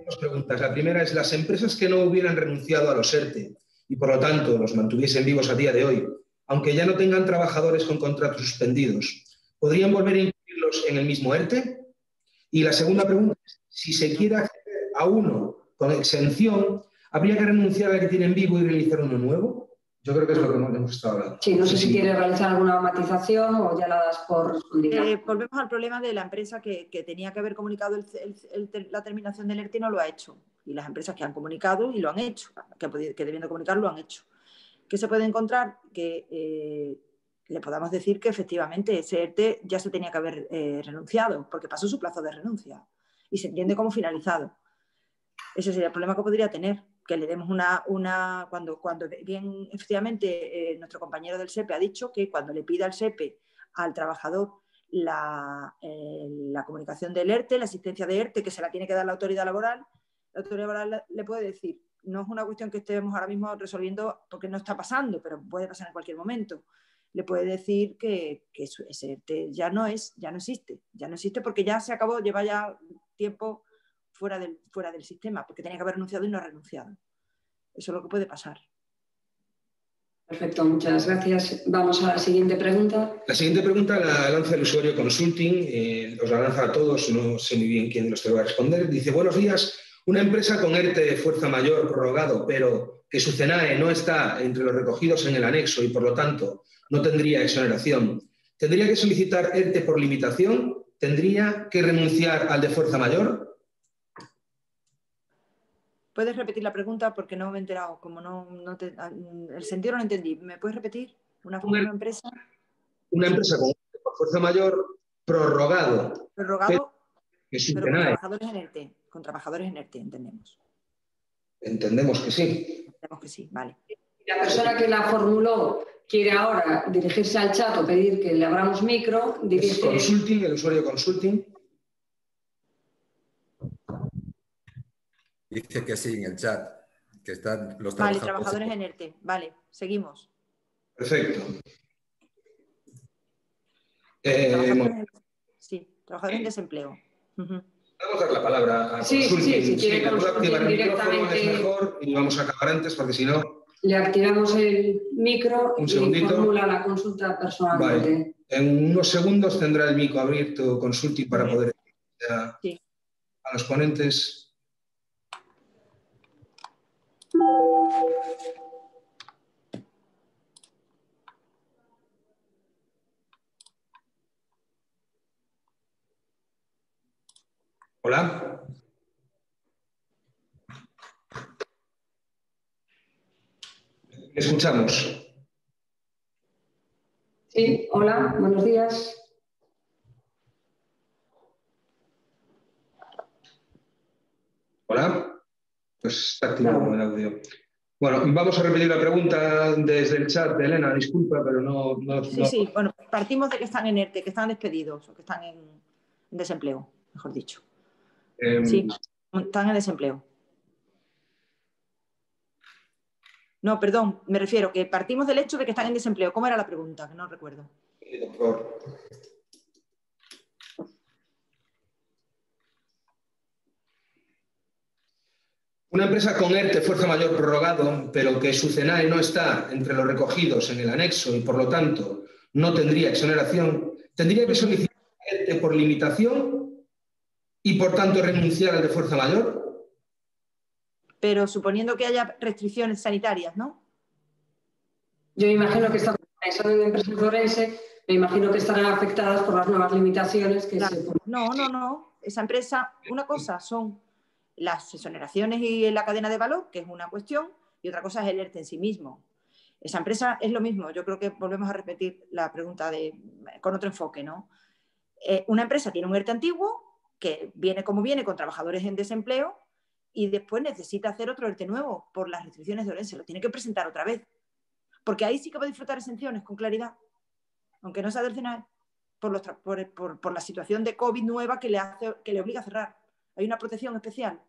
dos preguntas. La primera es, las empresas que no hubieran renunciado a los ERTE y, por lo tanto, los mantuviesen vivos a día de hoy, aunque ya no tengan trabajadores con contratos suspendidos, ¿podrían volver a incluirlos en el mismo ERTE? Y la segunda pregunta es, si se quiere acceder a uno con exención, ¿habría que renunciar al que tiene en vivo y realizar uno nuevo? Yo creo que es lo que hemos estado hablando. Sí, no sé si quiere realizar alguna matización o ya la das por respondida. Volvemos al problema de la empresa que tenía que haber comunicado la terminación del ERTE y no lo ha hecho. Y las empresas que han comunicado y lo han hecho, que debiendo comunicar lo han hecho. ¿Qué se puede encontrar? Que le podamos decir que efectivamente ese ERTE ya se tenía que haber renunciado, porque pasó su plazo de renuncia y se entiende como finalizado. Ese sería el problema que podría tener, que le demos cuando bien efectivamente nuestro compañero del SEPE ha dicho que cuando le pida el SEPE al trabajador la comunicación del ERTE, la asistencia de ERTE, que se la tiene que dar la autoridad laboral le puede decir, no es una cuestión que estemos ahora mismo resolviendo porque no está pasando, pero puede pasar en cualquier momento. Le puede decir que ese ERTE ya no existe porque ya se acabó, lleva ya tiempo fuera del sistema, porque tenía que haber renunciado y no ha renunciado. Eso es lo que puede pasar. Perfecto, muchas gracias. Vamos a la siguiente pregunta. La siguiente pregunta la lanza el usuario Consulting, os la lanza a todos, no sé muy bien quién de los que va a responder. Dice, buenos días, una empresa con ERTE de fuerza mayor prorrogado, pero que su CENAE no está entre los recogidos en el anexo y por lo tanto no tendría exoneración. ¿Tendría que solicitar ERTE por limitación? ¿Tendría que renunciar al de fuerza mayor? ¿Puedes repetir la pregunta? Porque no me he enterado. Como el sentido no lo entendí. ¿Me puedes repetir? ¿Una empresa? Una empresa con fuerza mayor prorrogado. Prorrogado, pero con trabajadores en ERTE. Con trabajadores en ERTE, entendemos. Entendemos que sí. Entendemos que sí, vale. La persona que la formuló quiere ahora dirigirse al chat o pedir que le abramos micro. Es Consulting, el usuario Consulting. Dice que sí en el chat, que están los trabajadores en ERTE. Vale, seguimos. Perfecto. Trabajadores en desempleo. Vamos a dar la palabra a Consulting. Sí, si quiere que puedo activar el micrófono es mejor y vamos a acabar antes porque si no... Le activamos el micro y formula la consulta personalmente. Vale. En unos segundos tendrá el micro abierto Consulting para poder a los ponentes... Hola. Escuchamos. Sí, hola, buenos días. Hola. Pues está activado el audio. Bueno, vamos a repetir la pregunta desde el chat de Elena, disculpa, pero no... Sí, bueno, partimos de que están en ERTE, que están despedidos o que están en desempleo, mejor dicho. Sí, están en desempleo. No, perdón, me refiero que partimos del hecho de que están en desempleo. ¿Cómo era la pregunta? Que no recuerdo. Doctor. Una empresa con ERTE fuerza mayor prorrogado, pero que su CENAE no está entre los recogidos en el anexo y por lo tanto no tendría exoneración, tendría que solicitar ERTE por limitación y por tanto renunciar al de fuerza mayor. Pero suponiendo que haya restricciones sanitarias, ¿no? Yo me imagino que están pensando en empresas forense, me imagino que estarán afectadas por las nuevas limitaciones que se ponen. No. Esa empresa, una cosa son las exoneraciones y la cadena de valor, que es una cuestión, y otra cosa es el ERTE en sí mismo. Esa empresa es lo mismo. Yo creo que volvemos a repetir la pregunta con otro enfoque, ¿no? Una empresa tiene un ERTE antiguo que viene como viene con trabajadores en desempleo y después necesita hacer otro ERTE nuevo por las restricciones de Orense. Lo tiene que presentar otra vez. Porque ahí sí que va a disfrutar exenciones con claridad, aunque no sea del CENAE, por la situación de COVID nueva que le obliga a cerrar. Hay una protección especial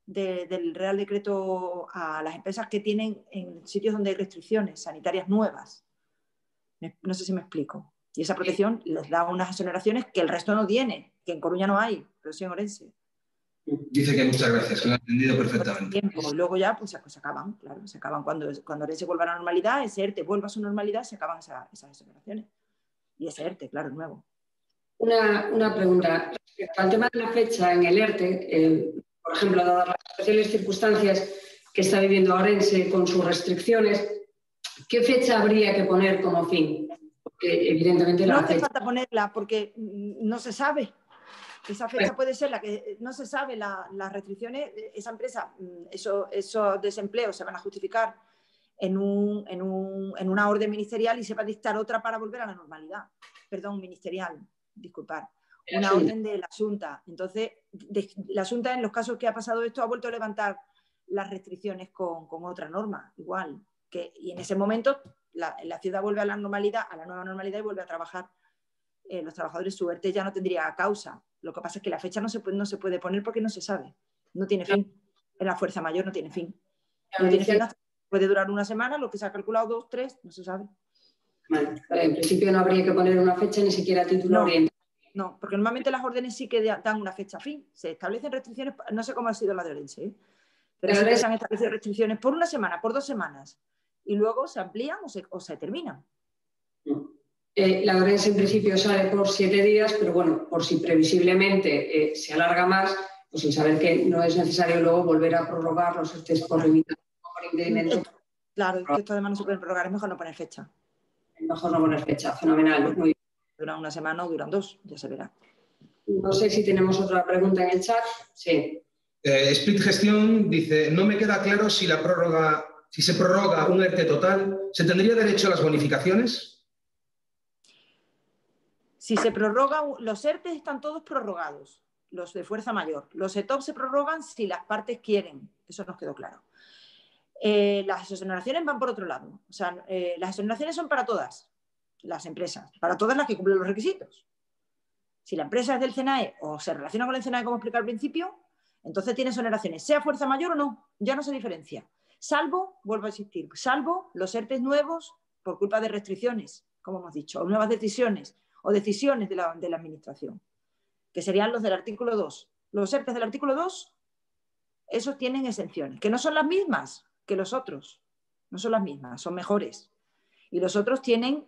del Real Decreto a las empresas que tienen en sitios donde hay restricciones sanitarias nuevas. No sé si me explico. Y esa protección les da unas exoneraciones que el resto no tiene, que en Coruña no hay, pero sí en Orense. Dice que muchas gracias, que lo ha entendido perfectamente. Tiempo. Y luego ya pues se acaban, claro, se acaban cuando Orense vuelva a la normalidad, ese ERTE vuelva a su normalidad, se acaban esas exoneraciones. Y ese ERTE, claro, nuevo. Una pregunta. Respecto al tema de la fecha en el ERTE, por ejemplo, dadas las especiales circunstancias que está viviendo Orense con sus restricciones, ¿qué fecha habría que poner como fin? Porque evidentemente no hace falta ponerla porque no se sabe. Esa fecha puede ser la que no se sabe, las restricciones, esa empresa, esos desempleos se van a justificar en una orden ministerial y se va a dictar otra para volver a la normalidad. Perdón, ministerial, disculpar. Una orden de la Junta. Entonces, la Junta, en los casos que ha pasado esto, ha vuelto a levantar las restricciones con otra norma, igual. Y en ese momento la ciudad vuelve a la normalidad, a la nueva normalidad y vuelve a trabajar. Los trabajadores, su ERTE ya no tendría causa. Lo que pasa es que la fecha no se puede poner porque no se sabe. No tiene fin. En la fuerza mayor no tiene fin. No tiene fin hasta, puede durar una semana, lo que se ha calculado 2, 3, no se sabe. Vale. En principio no habría que poner una fecha ni siquiera título orientado. No, porque normalmente las órdenes sí que dan una fecha fin. Se establecen restricciones, no sé cómo ha sido la de Orense, pero sí que se han establecido restricciones por una semana, por 2 semanas, y luego se amplían o se terminan. La Orense en principio sale por 7 días, pero bueno, por si previsiblemente se alarga más, pues sin saber que no es necesario luego volver a prorrogar los ERTEs por limitación o por impedimento. Claro, que esto además no se puede prorrogar, es mejor no poner fecha. Es mejor no poner fecha, fenomenal. Muy bien. Duran una semana o duran 2, ya se verá. No sé si tenemos otra pregunta en el chat. Sí. Split Gestión dice, no me queda claro si se prorroga un ERTE total, ¿se tendría derecho a las bonificaciones? Si se prorroga, los ERTE están todos prorrogados, los de fuerza mayor. Los ETOP se prorrogan si las partes quieren, eso nos quedó claro. Las exoneraciones van por otro lado. O sea, las exoneraciones son para todas las empresas, para todas las que cumplen los requisitos. Si la empresa es del CENAE o se relaciona con el CENAE, como expliqué al principio, entonces tiene exoneraciones, sea fuerza mayor o no, ya no se diferencia. Salvo, vuelvo a insistir, salvo los ERTEs nuevos por culpa de restricciones, como hemos dicho, o nuevas decisiones o decisiones de la administración, que serían los del artículo 2. Los ERTEs del artículo 2, esos tienen exenciones, que no son las mismas que los otros, no son las mismas, son mejores. Y los otros tienen,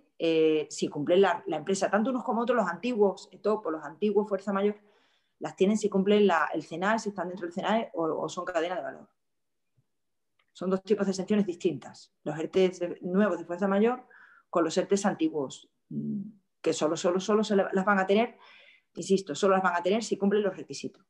si cumplen la empresa, tanto unos como otros, los antiguos ETOP o los antiguos Fuerza Mayor, las tienen si cumplen el CENAE, si están dentro del CENAE o son cadena de valor. Son 2 tipos de exenciones distintas. Los ERTEs nuevos de Fuerza Mayor con los ERTEs antiguos, que solo se las van a tener, insisto, solo las van a tener si cumplen los requisitos.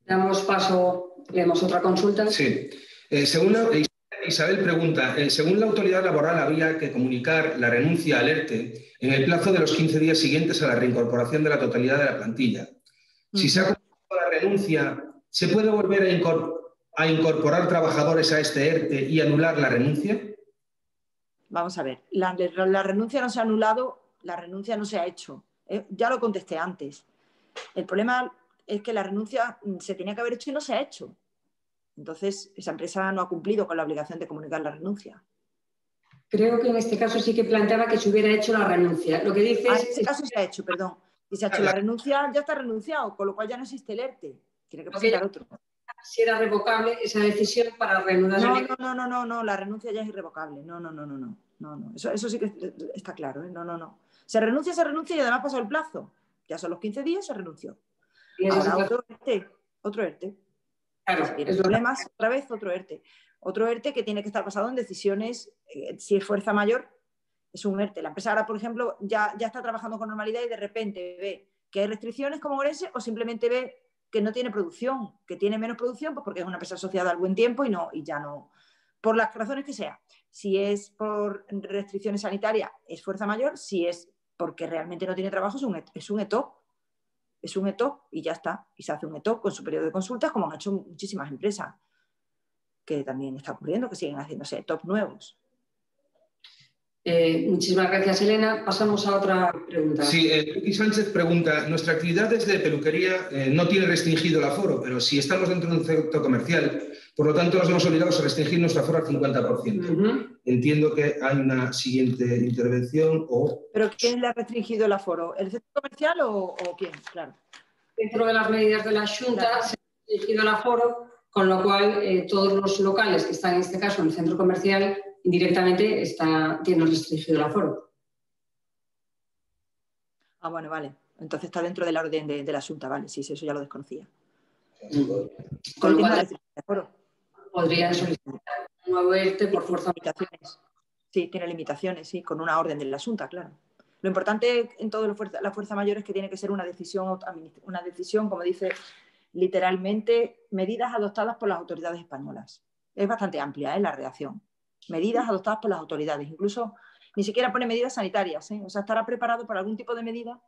Damos paso, leemos otra consulta. Sí. Isabel pregunta, según la autoridad laboral había que comunicar la renuncia al ERTE en el plazo de los 15 días siguientes a la reincorporación de la totalidad de la plantilla. Si se ha comunicado la renuncia, ¿se puede volver a incorporar trabajadores a este ERTE y anular la renuncia? Vamos a ver, la renuncia no se ha anulado, la renuncia no se ha hecho. Ya lo contesté antes. El problema es que la renuncia se tenía que haber hecho y no se ha hecho. Entonces, esa empresa no ha cumplido con la obligación de comunicar la renuncia. Creo que en este caso sí que planteaba que se hubiera hecho la renuncia. Lo que dice en este caso se ha hecho, perdón. Si se ha hecho la renuncia, ya está renunciado, con lo cual ya no existe el ERTE. Tiene que presentar otro. Si era revocable esa decisión para reanudar No, la renuncia ya es irrevocable. No. Eso sí que está claro, ¿eh? No. Se renuncia y además pasó el plazo. Ya son los 15 días, se renunció. Ahora otro ERTE. Claro, si tiene problemas, otra vez otro ERTE. Otro ERTE que tiene que estar basado en decisiones, si es fuerza mayor, es un ERTE. La empresa ahora, por ejemplo, ya está trabajando con normalidad y de repente ve que hay restricciones como Orense o simplemente ve que no tiene producción, que tiene menos producción, pues porque es una empresa asociada al buen tiempo y ya no, por las razones que sea. Si es por restricciones sanitarias, es fuerza mayor. Si es porque realmente no tiene trabajo, es un ETOP. Es un ETOP y ya está. Y se hace un ETOP con su periodo de consultas, como han hecho muchísimas empresas, que también está ocurriendo, que siguen haciéndose ETOP nuevos. Muchísimas gracias, Elena. Pasamos a otra pregunta. Sí, Luqui Sánchez pregunta, nuestra actividad desde peluquería no tiene restringido el aforo, pero si estamos dentro de un centro comercial, por lo tanto nos vemos obligados a restringir nuestro aforo al 50%. Entiendo que hay una siguiente intervención o... ¿Pero quién le ha restringido el aforo? ¿El centro comercial o quién? Claro. Dentro de las medidas de la Xunta se ha restringido el aforo, con lo cual todos los locales que están en este caso en el centro comercial indirectamente tienen restringido el aforo. Ah, bueno, vale. Entonces está dentro de la orden de la Xunta, vale. Sí, eso ya lo desconocía. Con lo cual podrían solicitar un nuevo ERTE por fuerza de limitaciones. Sí, tiene limitaciones, sí, con una orden de la Xunta, claro. Lo importante en todo la fuerza mayor es que tiene que ser una decisión, como dice literalmente, medidas adoptadas por las autoridades españolas. Es bastante amplia la redacción. Medidas adoptadas por las autoridades. Incluso ni siquiera pone medidas sanitarias, ¿eh? O sea, estará preparado para algún tipo de medida,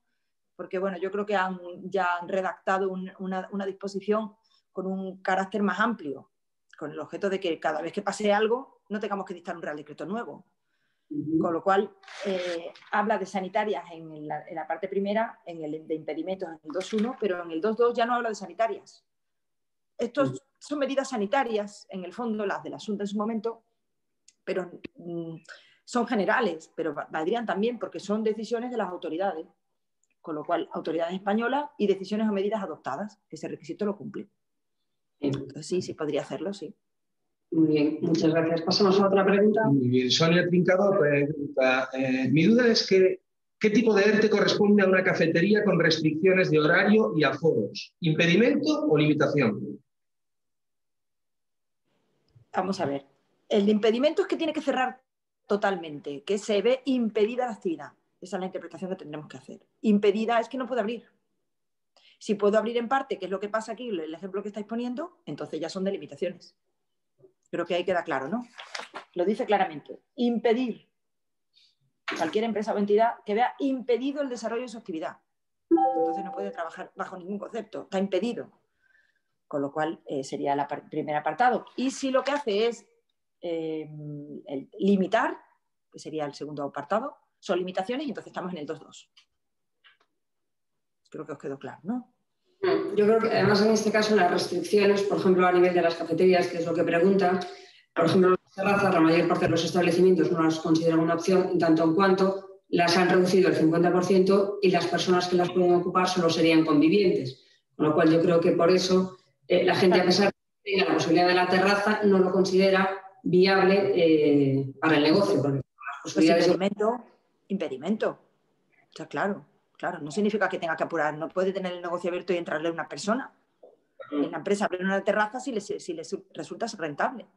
porque bueno, yo creo que ya han redactado una disposición con un carácter más amplio, con el objeto de que cada vez que pase algo no tengamos que dictar un Real Decreto nuevo. Con lo cual, habla de sanitarias en la parte primera, en el de impedimentos en el 2.1, pero en el 2.2 ya no habla de sanitarias. Estos son medidas sanitarias, en el fondo, las de la Xunta en su momento, pero son generales, pero valdrían también porque son decisiones de las autoridades. Con lo cual, autoridades españolas y decisiones o medidas adoptadas, que ese requisito lo cumple. Entonces sí, podría hacerlo, sí. Muy bien, muchas gracias. Pasamos a otra pregunta. Muy bien, Sonia Trincado pregunta, mi duda es que ¿qué tipo de ERTE corresponde a una cafetería con restricciones de horario y aforos? ¿Impedimento o limitación? Vamos a ver. El de impedimento es que tiene que cerrar totalmente, que se ve impedida la actividad. Esa es la interpretación que tendremos que hacer. Impedida es que no puedo abrir. Si puedo abrir en parte, que es lo que pasa aquí, el ejemplo que estáis poniendo, entonces ya son de limitaciones. Creo que ahí queda claro, ¿no? Lo dice claramente. Impedir. Cualquier empresa o entidad que vea impedido el desarrollo de su actividad. Entonces no puede trabajar bajo ningún concepto. Está impedido. Con lo cual sería el primer apartado. Y si lo que hace es el limitar, que sería el segundo apartado, son limitaciones y entonces estamos en el 2.2. Creo que os quedó claro, ¿no? Yo creo que además en este caso las restricciones, por ejemplo a nivel de las cafeterías, que es lo que pregunta, por ejemplo las terrazas, la mayor parte de los establecimientos no las consideran una opción en tanto en cuanto las han reducido al 50% y las personas que las pueden ocupar solo serían convivientes. Con lo cual yo creo que por eso la gente, a pesar de que tenga la posibilidad de la terraza, no lo considera viable para el negocio. Porque las posibilidades impedimento. O sea, claro, no significa que tenga que apurar. No puede tener el negocio abierto y entrarle una persona. En la empresa abrir una terraza si les resulta rentable.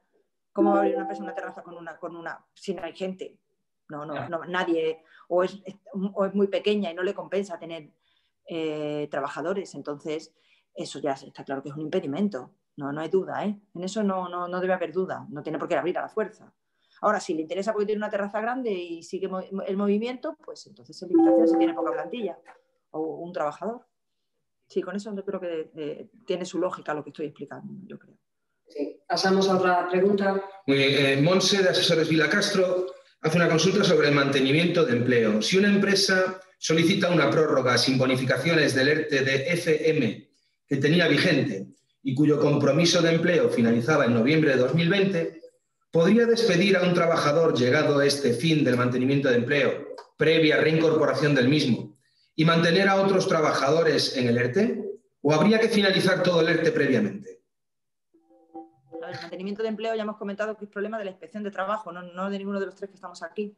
¿Cómo va a abrir una persona una terraza si no hay gente? No, nadie. O es muy pequeña y no le compensa tener trabajadores. Entonces, eso ya está claro que es un impedimento. No hay duda, ¿eh? En eso no debe haber duda. No tiene por qué abrir a la fuerza. Ahora, si le interesa porque tiene una terraza grande y sigue el movimiento, pues entonces es limitación si tiene poca plantilla o un trabajador. Sí, con eso yo creo que tiene su lógica lo que estoy explicando, yo creo. Sí. Pasamos a otra pregunta. Muy bien. Monse, de Asesores Vila Castro, hace una consulta sobre el mantenimiento de empleo. Si una empresa solicita una prórroga sin bonificaciones del ERTE de FM que tenía vigente y cuyo compromiso de empleo finalizaba en noviembre de 2020, ¿podría despedir a un trabajador llegado este fin del mantenimiento de empleo, previa reincorporación del mismo, y mantener a otros trabajadores en el ERTE? ¿O habría que finalizar todo el ERTE previamente? El mantenimiento de empleo ya hemos comentado que es problema de la Inspección de Trabajo, no de ninguno de los tres que estamos aquí.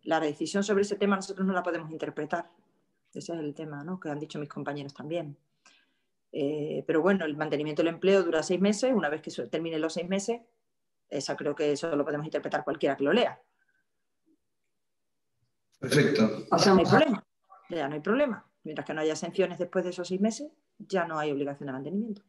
La decisión sobre ese tema nosotros no la podemos interpretar. Ese es el tema, ¿no?, que han dicho mis compañeros también. Pero bueno, el mantenimiento del empleo dura 6 meses. Una vez que terminen los 6 meses, creo que eso lo podemos interpretar cualquiera que lo lea. Perfecto. Ya no hay problema. Mientras que no haya sanciones después de esos 6 meses, ya no hay obligación de mantenimiento.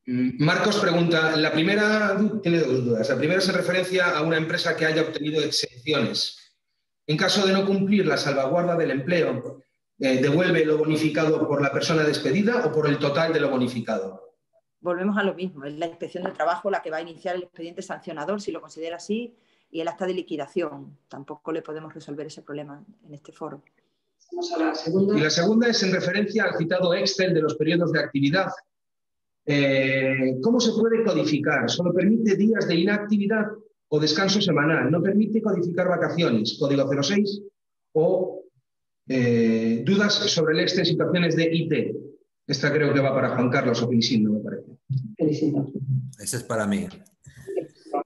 Marcos pregunta, la primera tiene 2 dudas. La primera se referencia a una empresa que haya obtenido exenciones. En caso de no cumplir la salvaguarda del empleo, ¿devuelve lo bonificado por la persona despedida o por el total de lo bonificado? Volvemos a lo mismo. Es la Inspección de Trabajo la que va a iniciar el expediente sancionador, si lo considera así, y el acta de liquidación. Tampoco le podemos resolver ese problema en este foro. Vamos a la segunda. Y la segunda es en referencia al citado Excel de los periodos de actividad. ¿Cómo se puede codificar? ¿Solo permite días de inactividad o descanso semanal? ¿No permite codificar vacaciones? ¿Código 06? ¿O Dudas sobre el ERTE, situaciones de IT. Esta creo que va para Juan Carlos o Felicindo, me parece. Felicindo. Ese es para mí.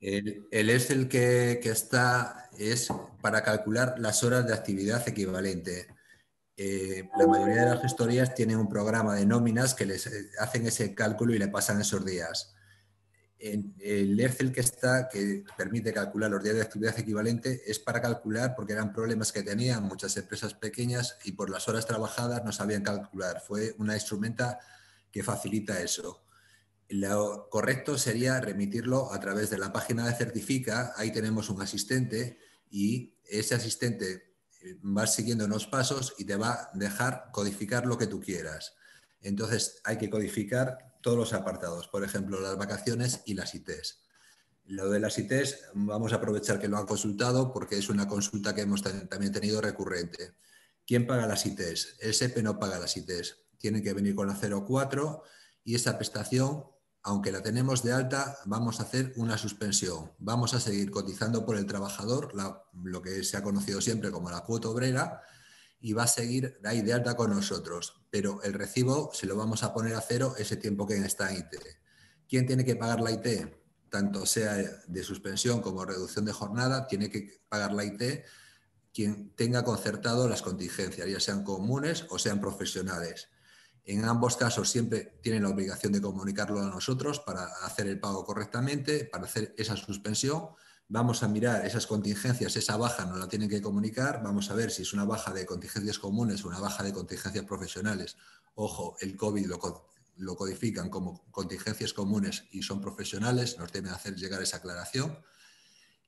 El Excel que está es para calcular las horas de actividad equivalente. La mayoría de las gestorías tienen un programa de nóminas que les hacen ese cálculo y le pasan esos días. El Excel que permite calcular los días de actividad equivalente es para calcular, porque eran problemas que tenían muchas empresas pequeñas y por las horas trabajadas no sabían calcular. Fue una instrumenta que facilita eso. Lo correcto sería remitirlo a través de la página de Certifica. Ahí tenemos un asistente y ese asistente va siguiendo unos pasos y te va a dejar codificar lo que tú quieras. Entonces hay que codificar todos los apartados, por ejemplo, las vacaciones y las ITs. Lo de las ITs vamos a aprovechar que lo han consultado porque es una consulta que hemos también tenido recurrente. ¿Quién paga las ITs? El SEPE no paga las ITs. Tienen que venir con la 04 y esa prestación, aunque la tenemos de alta, vamos a hacer una suspensión. Vamos a seguir cotizando por el trabajador, lo que se ha conocido siempre como la cuota obrera, y va a seguir ahí de alta con nosotros, pero el recibo se lo vamos a poner a cero ese tiempo que está en IT. ¿Quién tiene que pagar la IT? Tanto sea de suspensión como reducción de jornada, tiene que pagar la IT quien tenga concertado las contingencias, ya sean comunes o sean profesionales. En ambos casos siempre tienen la obligación de comunicarlo a nosotros para hacer el pago correctamente, para hacer esa suspensión. Vamos a mirar esas contingencias, esa baja nos la tienen que comunicar, vamos a ver si es una baja de contingencias comunes o una baja de contingencias profesionales. Ojo, el COVID lo codifican como contingencias comunes y son profesionales, nos deben hacer llegar esa aclaración.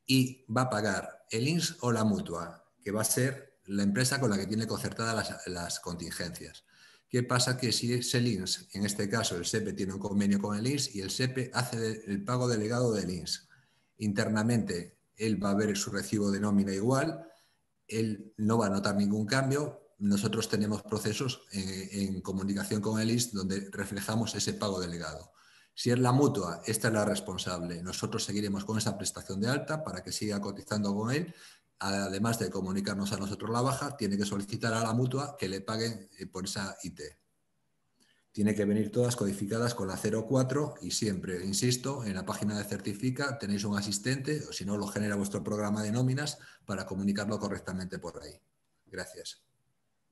Y va a pagar el INS o la mutua, que va a ser la empresa con la que tiene concertadas las contingencias. ¿Qué pasa? Que si es el INS, en este caso el SEPE tiene un convenio con el INS y el SEPE hace el pago delegado del INS. Internamente, él va a ver su recibo de nómina igual, él no va a notar ningún cambio. Nosotros tenemos procesos en comunicación con el INS donde reflejamos ese pago delegado. Si es la mutua, esta es la responsable. Nosotros seguiremos con esa prestación de alta para que siga cotizando con él. Además de comunicarnos a nosotros la baja, tiene que solicitar a la mutua que le paguen por esa IT. Tiene que venir todas codificadas con la 04 y siempre, insisto, en la página de Certifica tenéis un asistente o si no lo genera vuestro programa de nóminas para comunicarlo correctamente por ahí. Gracias.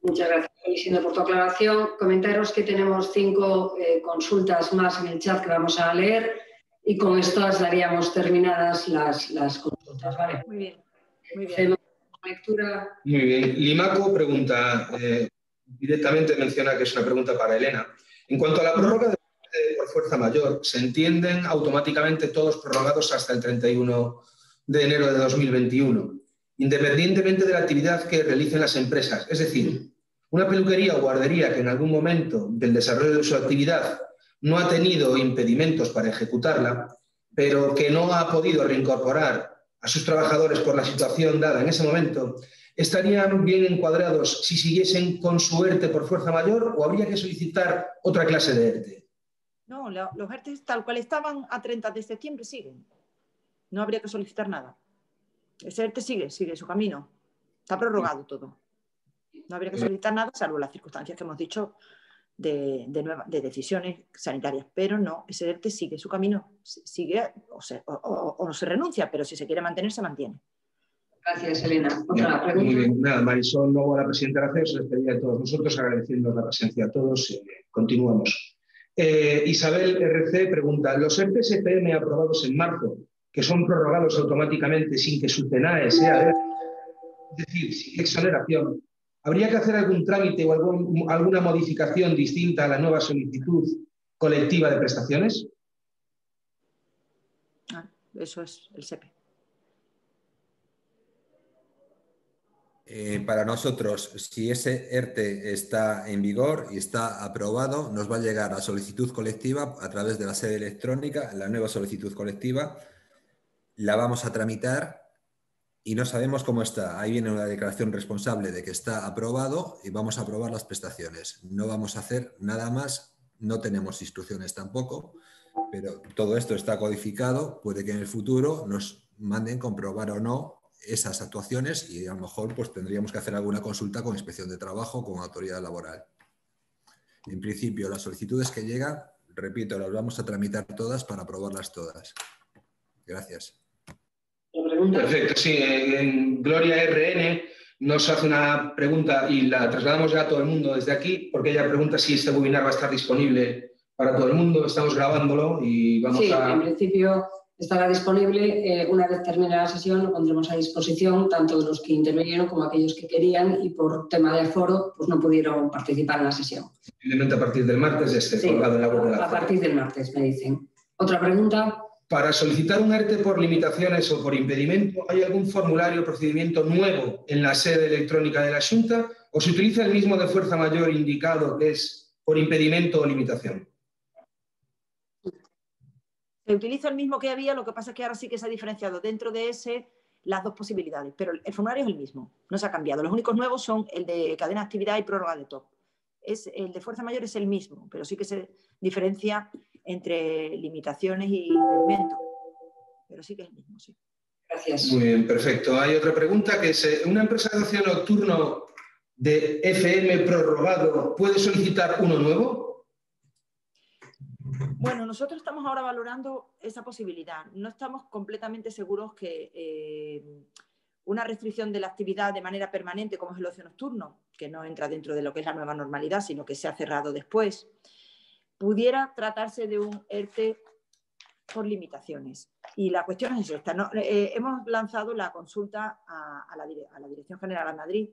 Muchas gracias, Felicindo, por tu aclaración. Comentaros que tenemos 5 consultas más en el chat que vamos a leer y con estas daríamos terminadas las consultas. ¿Vale? Muy bien. Muy bien. Lectura. Muy bien. Limaco pregunta, directamente menciona que es una pregunta para Elena. En cuanto a la prórroga por fuerza mayor, ¿se entienden automáticamente todos prorrogados hasta el 31 de enero de 2021, independientemente de la actividad que realicen las empresas? Es decir, una peluquería o guardería que en algún momento del desarrollo de su actividad no ha tenido impedimentos para ejecutarla, pero que no ha podido reincorporar a sus trabajadores por la situación dada en ese momento, ¿estarían bien encuadrados si siguiesen con su ERTE por fuerza mayor o habría que solicitar otra clase de ERTE? No, los ERTE tal cual estaban a 30 de septiembre siguen. No habría que solicitar nada. Ese ERTE sigue su camino. Está prorrogado todo. No habría que solicitar nada, salvo las circunstancias que hemos dicho de decisiones sanitarias. Pero no, ese ERTE sigue su camino. Sigue o no se renuncia, pero si se quiere mantener, se mantiene. Gracias, Elena. Otra pregunta. Muy bien. Nada, Marisol, luego a la presidenta Araceo se despedía de todos nosotros, agradeciendo la presencia a todos. Continuamos. Isabel RC pregunta, los ERTE SPM aprobados en marzo, que son prorrogados automáticamente sin que su CENAE sea, es decir, sin exoneración, ¿habría que hacer algún trámite o alguna modificación distinta a la nueva solicitud colectiva de prestaciones? Eso es el SEPE. Para nosotros, si ese ERTE está en vigor y está aprobado, nos va a llegar la solicitud colectiva a través de la sede electrónica, la nueva solicitud colectiva, la vamos a tramitar y no sabemos cómo está. Ahí viene una declaración responsable de que está aprobado y vamos a aprobar las prestaciones. No vamos a hacer nada más, no tenemos instrucciones tampoco, pero todo esto está codificado. Puede que en el futuro nos manden comprobar o no esas actuaciones y a lo mejor pues tendríamos que hacer alguna consulta con Inspección de Trabajo, con Autoridad Laboral. En principio, las solicitudes que llegan, repito, las vamos a tramitar todas para aprobarlas todas. Gracias. Perfecto, sí. En Gloria RN nos hace una pregunta y la trasladamos ya a todo el mundo desde aquí, porque ella pregunta si este webinar va a estar disponible para todo el mundo. Estamos grabándolo y vamos sí, en principio estará disponible. Una vez termine la sesión lo pondremos a disposición, tanto los que intervinieron como aquellos que querían y por tema de aforo pues no pudieron participar en la sesión. Simplemente a partir del martes esté colgado en la web de la a partir del martes, me dicen. ¿Otra pregunta? Para solicitar un ERTE por limitaciones o por impedimento, ¿hay algún formulario o procedimiento nuevo en la sede electrónica de la Xunta o se utiliza el mismo de fuerza mayor indicado que es por impedimento o limitación? Se utiliza el mismo que había, lo que pasa es que ahora sí que se ha diferenciado dentro de ese las dos posibilidades, pero el formulario es el mismo, no se ha cambiado. Los únicos nuevos son el de cadena de actividad y prórroga de TOC. El de fuerza mayor es el mismo, pero sí que se diferencia entre limitaciones y impedimentos. Pero sí que es el mismo, sí. Gracias. Muy bien, perfecto. Hay otra pregunta que es, ¿una empresa de ocio nocturno de FM prorrogado puede solicitar uno nuevo? Bueno, nosotros estamos ahora valorando esa posibilidad. No estamos completamente seguros que una restricción de la actividad de manera permanente, como es el ocio nocturno, que no entra dentro de lo que es la nueva normalidad, sino que se ha cerrado después, pudiera tratarse de un ERTE por limitaciones. Y la cuestión es esta, ¿no? Hemos lanzado la consulta a la Dirección General de Madrid,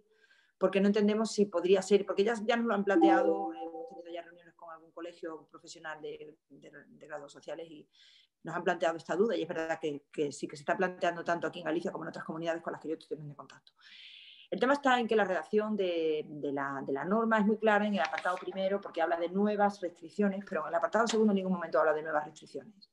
porque no entendemos si podría ser, porque ya nos lo han planteado, hemos tenido ya reuniones con algún colegio profesional de grados sociales y nos han planteado esta duda, y es verdad que sí que se está planteando tanto aquí en Galicia como en otras comunidades con las que yo estoy teniendo contacto. El tema está en que la redacción de la norma es muy clara en el apartado primero, porque habla de nuevas restricciones, pero en el apartado segundo en ningún momento habla de nuevas restricciones.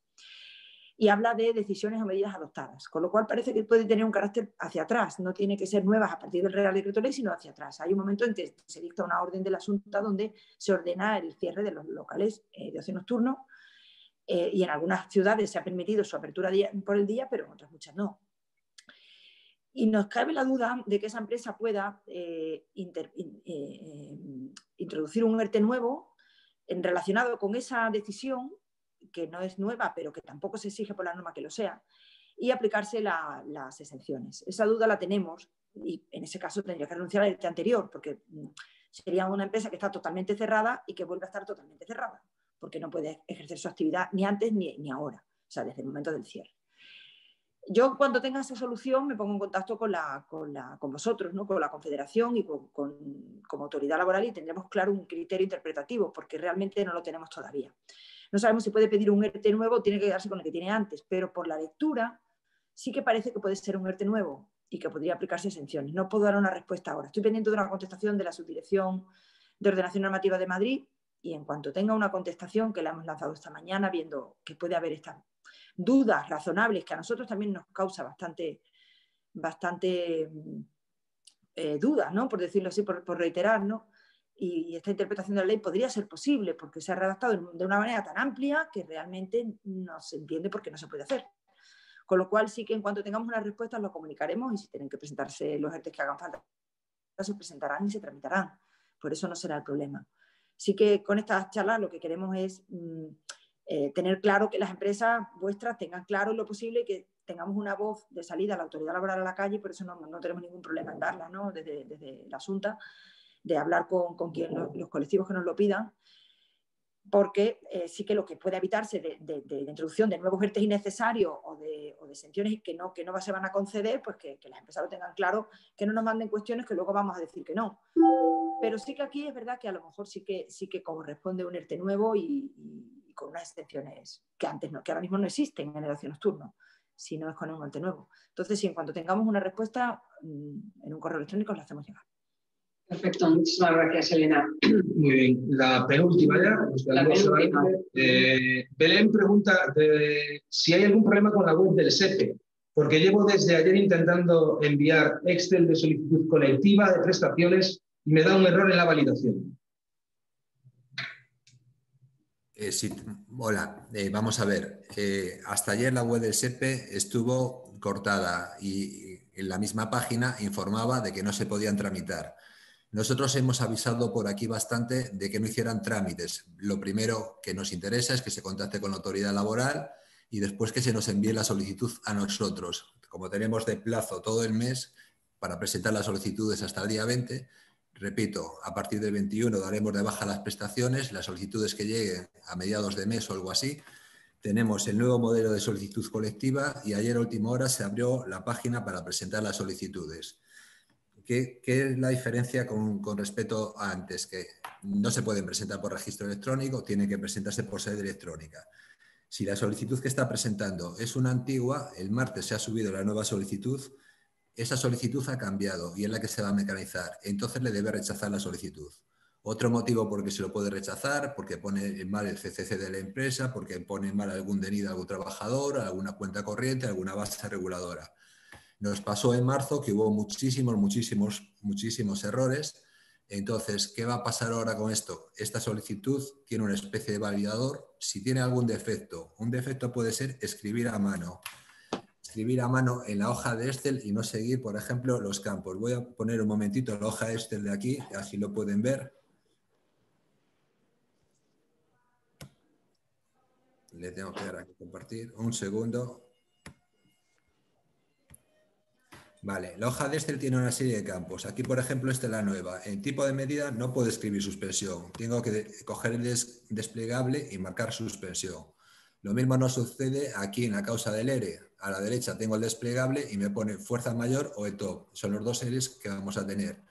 Y habla de decisiones o medidas adoptadas, con lo cual parece que puede tener un carácter hacia atrás, no tiene que ser nuevas a partir del Real Decreto Ley, sino hacia atrás. Hay un momento en que se dicta una orden del asunto donde se ordena el cierre de los locales de ocio nocturno, y en algunas ciudades se ha permitido su apertura por el día, pero en otras muchas no. Y nos cabe la duda de que esa empresa pueda introducir un ERTE nuevo relacionado con esa decisión, que no es nueva, pero que tampoco se exige por la norma que lo sea, y aplicarse las exenciones. Esa duda la tenemos y en ese caso tendría que renunciar al ERTE anterior, porque sería una empresa que está totalmente cerrada y que vuelve a estar totalmente cerrada, porque no puede ejercer su actividad ni antes ni ahora, o sea, desde el momento del cierre. Yo, cuando tenga esa solución, me pongo en contacto con vosotros, ¿no? Con la Confederación y como autoridad laboral, y tendremos claro un criterio interpretativo, porque realmente no lo tenemos todavía. No sabemos si puede pedir un ERTE nuevo o tiene que quedarse con el que tiene antes, pero por la lectura sí que parece que puede ser un ERTE nuevo y que podría aplicarse exenciones. No puedo dar una respuesta ahora. Estoy pendiente de una contestación de la Subdirección de Ordenación Normativa de Madrid, y en cuanto tenga una contestación, que la hemos lanzado esta mañana, viendo que puede haber estas dudas razonables que a nosotros también nos causa bastante duda, ¿no? Por decirlo así, por reiterar, ¿no? Y esta interpretación de la ley podría ser posible porque se ha redactado de una manera tan amplia que realmente no se entiende por qué no se puede hacer. Con lo cual sí que en cuanto tengamos una respuesta lo comunicaremos, y si tienen que presentarse los ERTEs que hagan falta, se presentarán y se tramitarán. Por eso no será el problema. Sí que con estas charlas lo que queremos es tener claro que las empresas vuestras tengan claro lo posible, que tengamos una voz de salida a la autoridad laboral a la calle, por eso no tenemos ningún problema en darla, ¿no? Desde la Xunta, de hablar con los colectivos que nos lo pidan, porque sí que lo que puede evitarse de introducción de nuevos ERTEs innecesarios o de exenciones que no se van a conceder, pues que las empresas lo tengan claro, que no nos manden cuestiones que luego vamos a decir que no. Pero sí que aquí es verdad que a lo mejor sí que corresponde un ERTE nuevo y con unas excepciones que antes no, que ahora mismo no existen en el ocio nocturno, si no es con un ERTE nuevo. Entonces, sí, en cuanto tengamos una respuesta, en un correo electrónico la hacemos llegar. Perfecto, muchísimas gracias, Elena. Muy bien, la penúltima ya. La penúltima. Belén pregunta si hay algún problema con la web del SEPE, porque llevo desde ayer intentando enviar Excel de solicitud colectiva de prestaciones y me da un error en la validación. Sí, hola, vamos a ver. Hasta ayer la web del SEPE estuvo cortada y en la misma página informaba de que no se podían tramitar. Nosotros hemos avisado por aquí bastante de que no hicieran trámites. Lo primero que nos interesa es que se contacte con la autoridad laboral y después que se nos envíe la solicitud a nosotros. Como tenemos de plazo todo el mes para presentar las solicitudes hasta el día 20, repito, a partir del 21 daremos de baja las prestaciones, las solicitudes que lleguen a mediados de mes o algo así. Tenemos el nuevo modelo de solicitud colectiva y ayer a última hora se abrió la página para presentar las solicitudes. ¿Qué es la diferencia con respecto a antes? Que no se pueden presentar por registro electrónico, tienen que presentarse por sede electrónica. Si la solicitud que está presentando es una antigua, el martes se ha subido la nueva solicitud, esa solicitud ha cambiado y es la que se va a mecanizar. Entonces le debe rechazar la solicitud. Otro motivo por qué se lo puede rechazar, porque pone mal el CCC de la empresa, porque pone mal algún DNI de algún trabajador, alguna cuenta corriente, alguna base reguladora. Nos pasó en marzo que hubo muchísimos errores. Entonces, ¿qué va a pasar ahora con esto? Esta solicitud tiene una especie de validador. Si tiene algún defecto, un defecto puede ser escribir a mano. Escribir a mano en la hoja de Excel y no seguir, por ejemplo, los campos. Voy a poner un momentito la hoja Excel de aquí, así lo pueden ver. Le tengo que dar aquí compartir. Un segundo. Vale, la hoja de Excel tiene una serie de campos. Aquí, por ejemplo, esta es la nueva. En tipo de medida no puedo escribir suspensión. Tengo que coger el desplegable y marcar suspensión. Lo mismo no sucede aquí en la causa del ERE. A la derecha tengo el desplegable y me pone fuerza mayor o ETOP. Son los dos EREs que vamos a tener.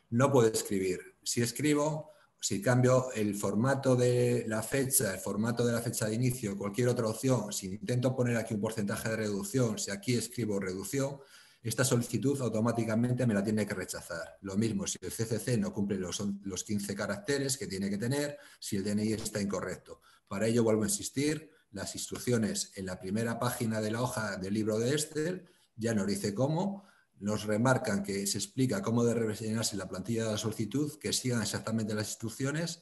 No puedo escribir. Si escribo, si cambio el formato de la fecha, el formato de la fecha de inicio, cualquier otra opción, si intento poner aquí un porcentaje de reducción, si aquí escribo reducción, esta solicitud automáticamente me la tiene que rechazar. Lo mismo si el CCC no cumple los 15 caracteres que tiene que tener, si el DNI está incorrecto. Para ello vuelvo a insistir, las instrucciones en la primera página de la hoja del libro de Excel ya nos dice cómo, nos remarcan que se explica cómo debe rellenarse la plantilla de la solicitud, que sigan exactamente las instrucciones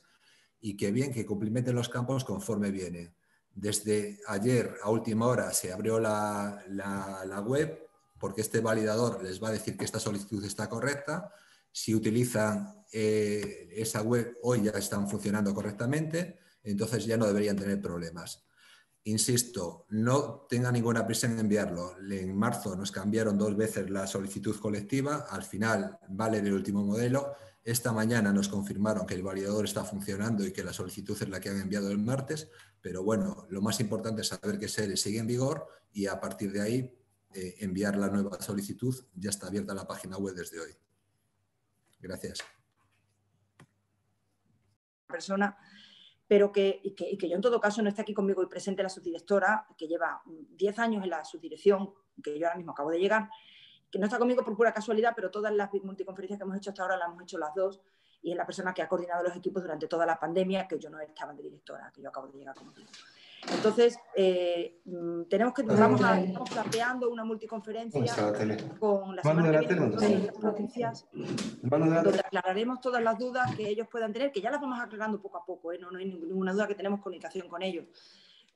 y que bien, que cumplimenten los campos conforme viene. Desde ayer a última hora se abrió la web, porque este validador les va a decir que esta solicitud está correcta. Si utilizan esa web, hoy ya están funcionando correctamente, entonces ya no deberían tener problemas. Insisto, no tenga ninguna prisa en enviarlo. En marzo nos cambiaron 2 veces la solicitud colectiva, al final vale el último modelo. Esta mañana nos confirmaron que el validador está funcionando y que la solicitud es la que han enviado el martes, pero bueno, lo más importante es saber que SERE sigue en vigor y a partir de ahí enviar la nueva solicitud. Ya está abierta la página web desde hoy. Gracias. Persona, pero que yo en todo caso no esté aquí conmigo y presente la subdirectora, que lleva 10 años en la subdirección, que yo ahora mismo acabo de llegar, que no está conmigo por pura casualidad, pero todas las multiconferencias que hemos hecho hasta ahora las hemos hecho las dos, y es la persona que ha coordinado los equipos durante toda la pandemia, que yo no estaba de directora, que yo acabo de llegar como digo. Entonces, estamos planteando una multiconferencia con la semana que viene con todas las provincias, donde aclararemos todas las dudas que ellos puedan tener, que ya las vamos aclarando poco a poco, no hay ninguna duda que tenemos comunicación con ellos.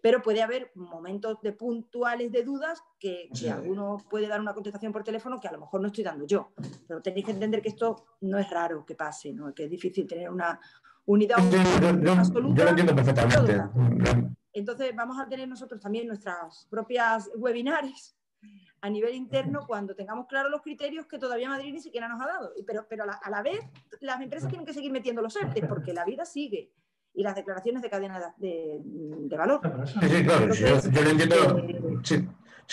Pero puede haber momentos puntuales de dudas que alguno puede dar una contestación por teléfono que a lo mejor no estoy dando yo. Pero tenéis que entender que esto no es raro que pase, ¿no? Que es difícil tener una unidad absoluta. Yo lo entiendo perfectamente. Entonces vamos a tener nosotros también nuestras propias webinares a nivel interno cuando tengamos claros los criterios que todavía Madrid ni siquiera nos ha dado. Pero a la vez las empresas tienen que seguir metiendo los ERTE porque la vida sigue y las declaraciones de cadena de valor. Sí, claro. Entonces, yo lo entiendo. Sí,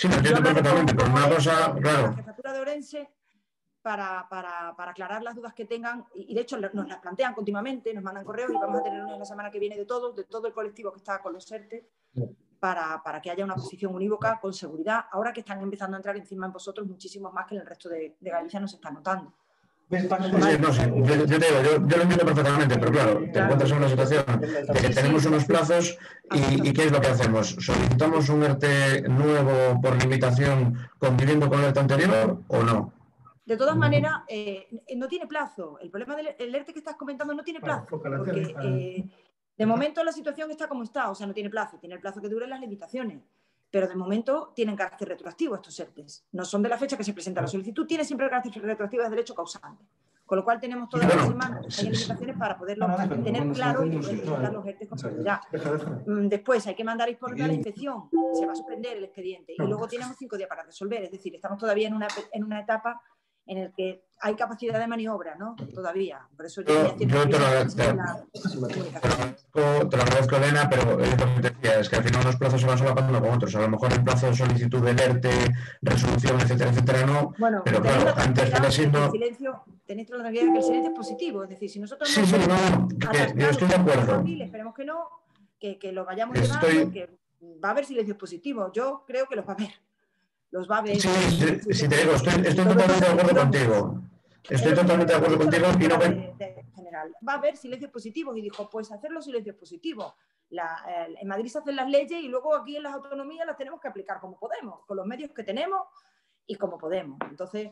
lo entiendo perfectamente. Pero una cosa, claro. La jefatura de Orense para aclarar las dudas que tengan y de hecho nos las plantean continuamente, nos mandan correos y vamos a tener una la semana que viene de todo el colectivo que está con los ERTE para que haya una posición unívoca con seguridad, ahora que están empezando a entrar encima en vosotros muchísimos más que en el resto de Galicia nos está notando. Yo lo entiendo perfectamente, pero claro, te encuentras en una situación de que tenemos unos plazos y ¿qué es lo que hacemos? ¿Solicitamos un ERTE nuevo por limitación conviviendo con el ERTE anterior o no? De todas maneras, no tiene plazo. El problema del ERTE que estás comentando no tiene plazo, porque de momento la situación está como está, o sea, no tiene plazo. Tiene el plazo que duren las limitaciones. pero de momento tienen carácter retroactivo estos ERTEs. No son de la fecha que se presenta la solicitud, tiene siempre carácter retroactivo de derecho causante. Con lo cual tenemos todas las semanas hay limitaciones para poderlo tener claro y poder presentar los ERTEs con seguridad. Después hay que mandar informe a la inspección, se va a suspender el expediente y luego tenemos 5 días para resolver. Es decir, estamos todavía en una etapa en la que hay capacidad de maniobra, ¿no? Todavía. Por eso yo te lo agradezco, Elena, pero es lo que te decía, es que al final los plazos se van solapando con otros. A lo mejor el plazo de solicitud del ERTE, resolución, etcétera, etcétera, no. Bueno, pero claro, antes de siendo... Tenéis la tranquilidad de que el silencio es positivo. Es decir, si nosotros yo estoy de acuerdo. Esperemos que no, que lo vayamos llevando, que va a haber silencios positivos. Yo creo que los va a haber. Los va a ver. Sí, te digo, estoy totalmente de acuerdo contigo. Estoy totalmente de acuerdo contigo y no general. Va a haber silencios positivos y dijo, pues hacer los silencios positivos. En Madrid se hacen las leyes y luego aquí en las autonomías las tenemos que aplicar como podemos, con los medios que tenemos y como podemos. Entonces,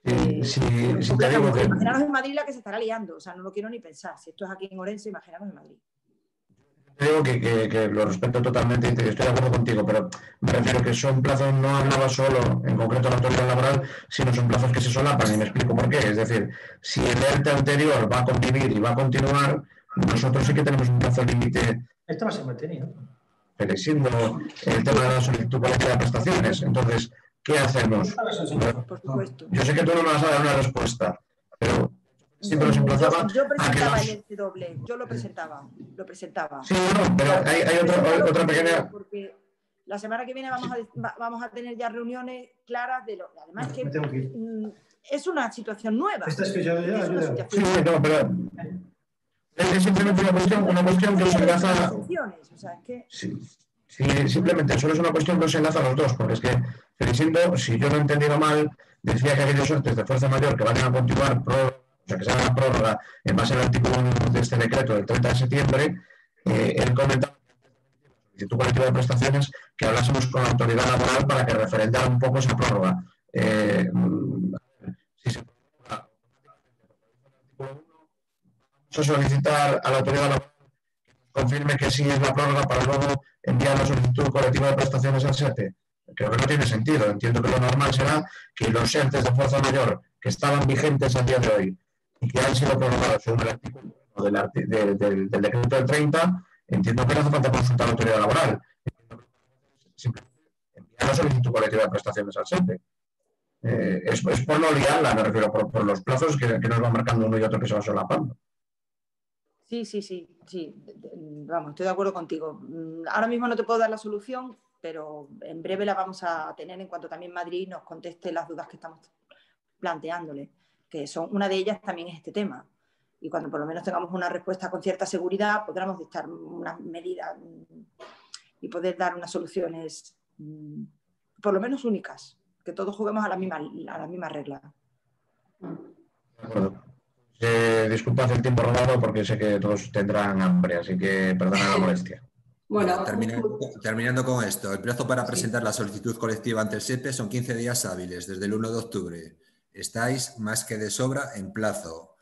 imaginaros en Madrid la que se estará liando, o sea, no lo quiero ni pensar. Si esto es aquí en Orense, imaginaros en Madrid. Digo que lo respeto totalmente y estoy de acuerdo contigo, pero me refiero que son plazos, no hablaba solo en concreto de la autoridad laboral, sino son plazos que se solapan y me explico por qué. Es decir, si el ERTE anterior va a convivir y va a continuar, nosotros sí que tenemos un plazo límite. Esto va a ser mantenido. Pero siendo el tema de la solicitud colectiva de prestaciones, entonces, ¿qué hacemos? Por supuesto. Yo sé que tú no me vas a dar una respuesta, pero... siempre los emplazaba yo presentaba el ERTE doble, yo lo presentaba. Sí, no, pero hay otra pequeña... Porque la semana que viene vamos a tener ya reuniones claras de lo... Además que es una situación nueva. ¿Estás escuchando ya? Sí, no, pero es simplemente una cuestión que os enlaza... O sea, es que... Sí, simplemente solo es una cuestión que os enlaza a los dos, porque es que Felicindo, si yo no he entendido mal, decía que aquellos ERTEs de fuerza mayor que van a continuar o sea, que se haga la prórroga en base al artículo 1 de este decreto del 30 de septiembre, él comentaba en la solicitud colectiva de prestaciones que hablásemos con la autoridad laboral para que referendara un poco esa prórroga. Si se prorroga vamos a solicitar a la autoridad laboral que confirme que sí es la prórroga para luego enviar la solicitud colectiva de prestaciones al SEPE. Creo que no tiene sentido. Entiendo que lo normal será que los ERTEs de fuerza mayor que estaban vigentes a día de hoy y que han sido prorrogados según el artículo del decreto del 30, entiendo que no hace falta consultar a la autoridad laboral. Simplemente enviar la solicitud colectiva de prestaciones al SEPE. Es por no liarla, me refiero, por los plazos que nos van marcando uno y otro que se van solapando. Sí. Vamos, estoy de acuerdo contigo. Ahora mismo no te puedo dar la solución, pero en breve la vamos a tener en cuanto también Madrid nos conteste las dudas que estamos planteándole, que son una de ellas también es este tema. Y cuando por lo menos tengamos una respuesta con cierta seguridad, podremos dictar unas medidas y poder dar unas soluciones por lo menos únicas, que todos juguemos a la misma regla. De acuerdo. Disculpad el tiempo robado porque sé que todos tendrán hambre, así que perdona la molestia. Bueno, terminando con esto, el plazo para presentar la solicitud colectiva ante el SEPE son 15 días hábiles, desde el 1 de octubre. Estáis más que de sobra en plazo.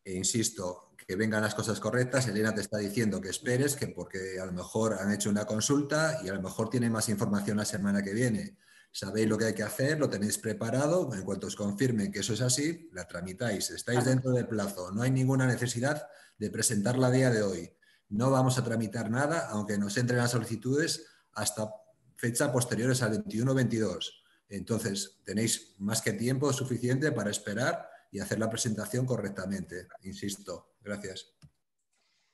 E insisto, que vengan las cosas correctas. Elena te está diciendo que esperes, que porque a lo mejor han hecho una consulta y a lo mejor tienen más información la semana que viene. Sabéis lo que hay que hacer, lo tenéis preparado. En cuanto os confirmen que eso es así, la tramitáis. Estáis dentro del plazo. No hay ninguna necesidad de presentarla a día de hoy. No vamos a tramitar nada, aunque nos entren las solicitudes hasta fecha posteriores al 21-22. Entonces, tenéis más que tiempo suficiente para esperar y hacer la presentación correctamente. Insisto. Gracias.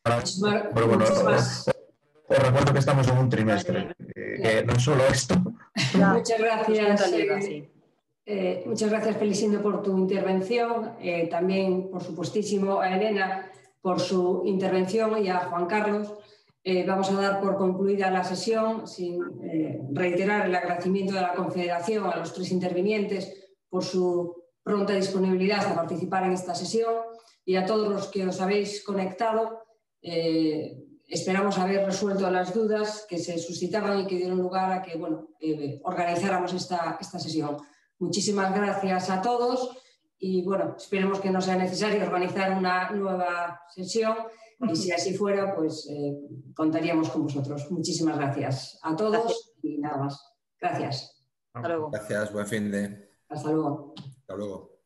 Pero bueno, os recuerdo que estamos en un trimestre. No es solo esto. Muchas gracias. Muchas gracias, Felicindo, por tu intervención. También, por supuestísimo, a Elena por su intervención y a Juan Carlos. Vamos a dar por concluida la sesión sin reiterar el agradecimiento de la Confederación a los 3 intervinientes por su pronta disponibilidad a participar en esta sesión y a todos los que os habéis conectado. Esperamos haber resuelto las dudas que se suscitaban y que dieron lugar a que organizáramos esta sesión. Muchísimas gracias a todos y esperemos que no sea necesario organizar una nueva sesión. Y si así fuera, pues contaríamos con vosotros. Muchísimas gracias a todos y nada más. Gracias. Hasta luego. Gracias, buen fin de. Hasta luego. Hasta luego.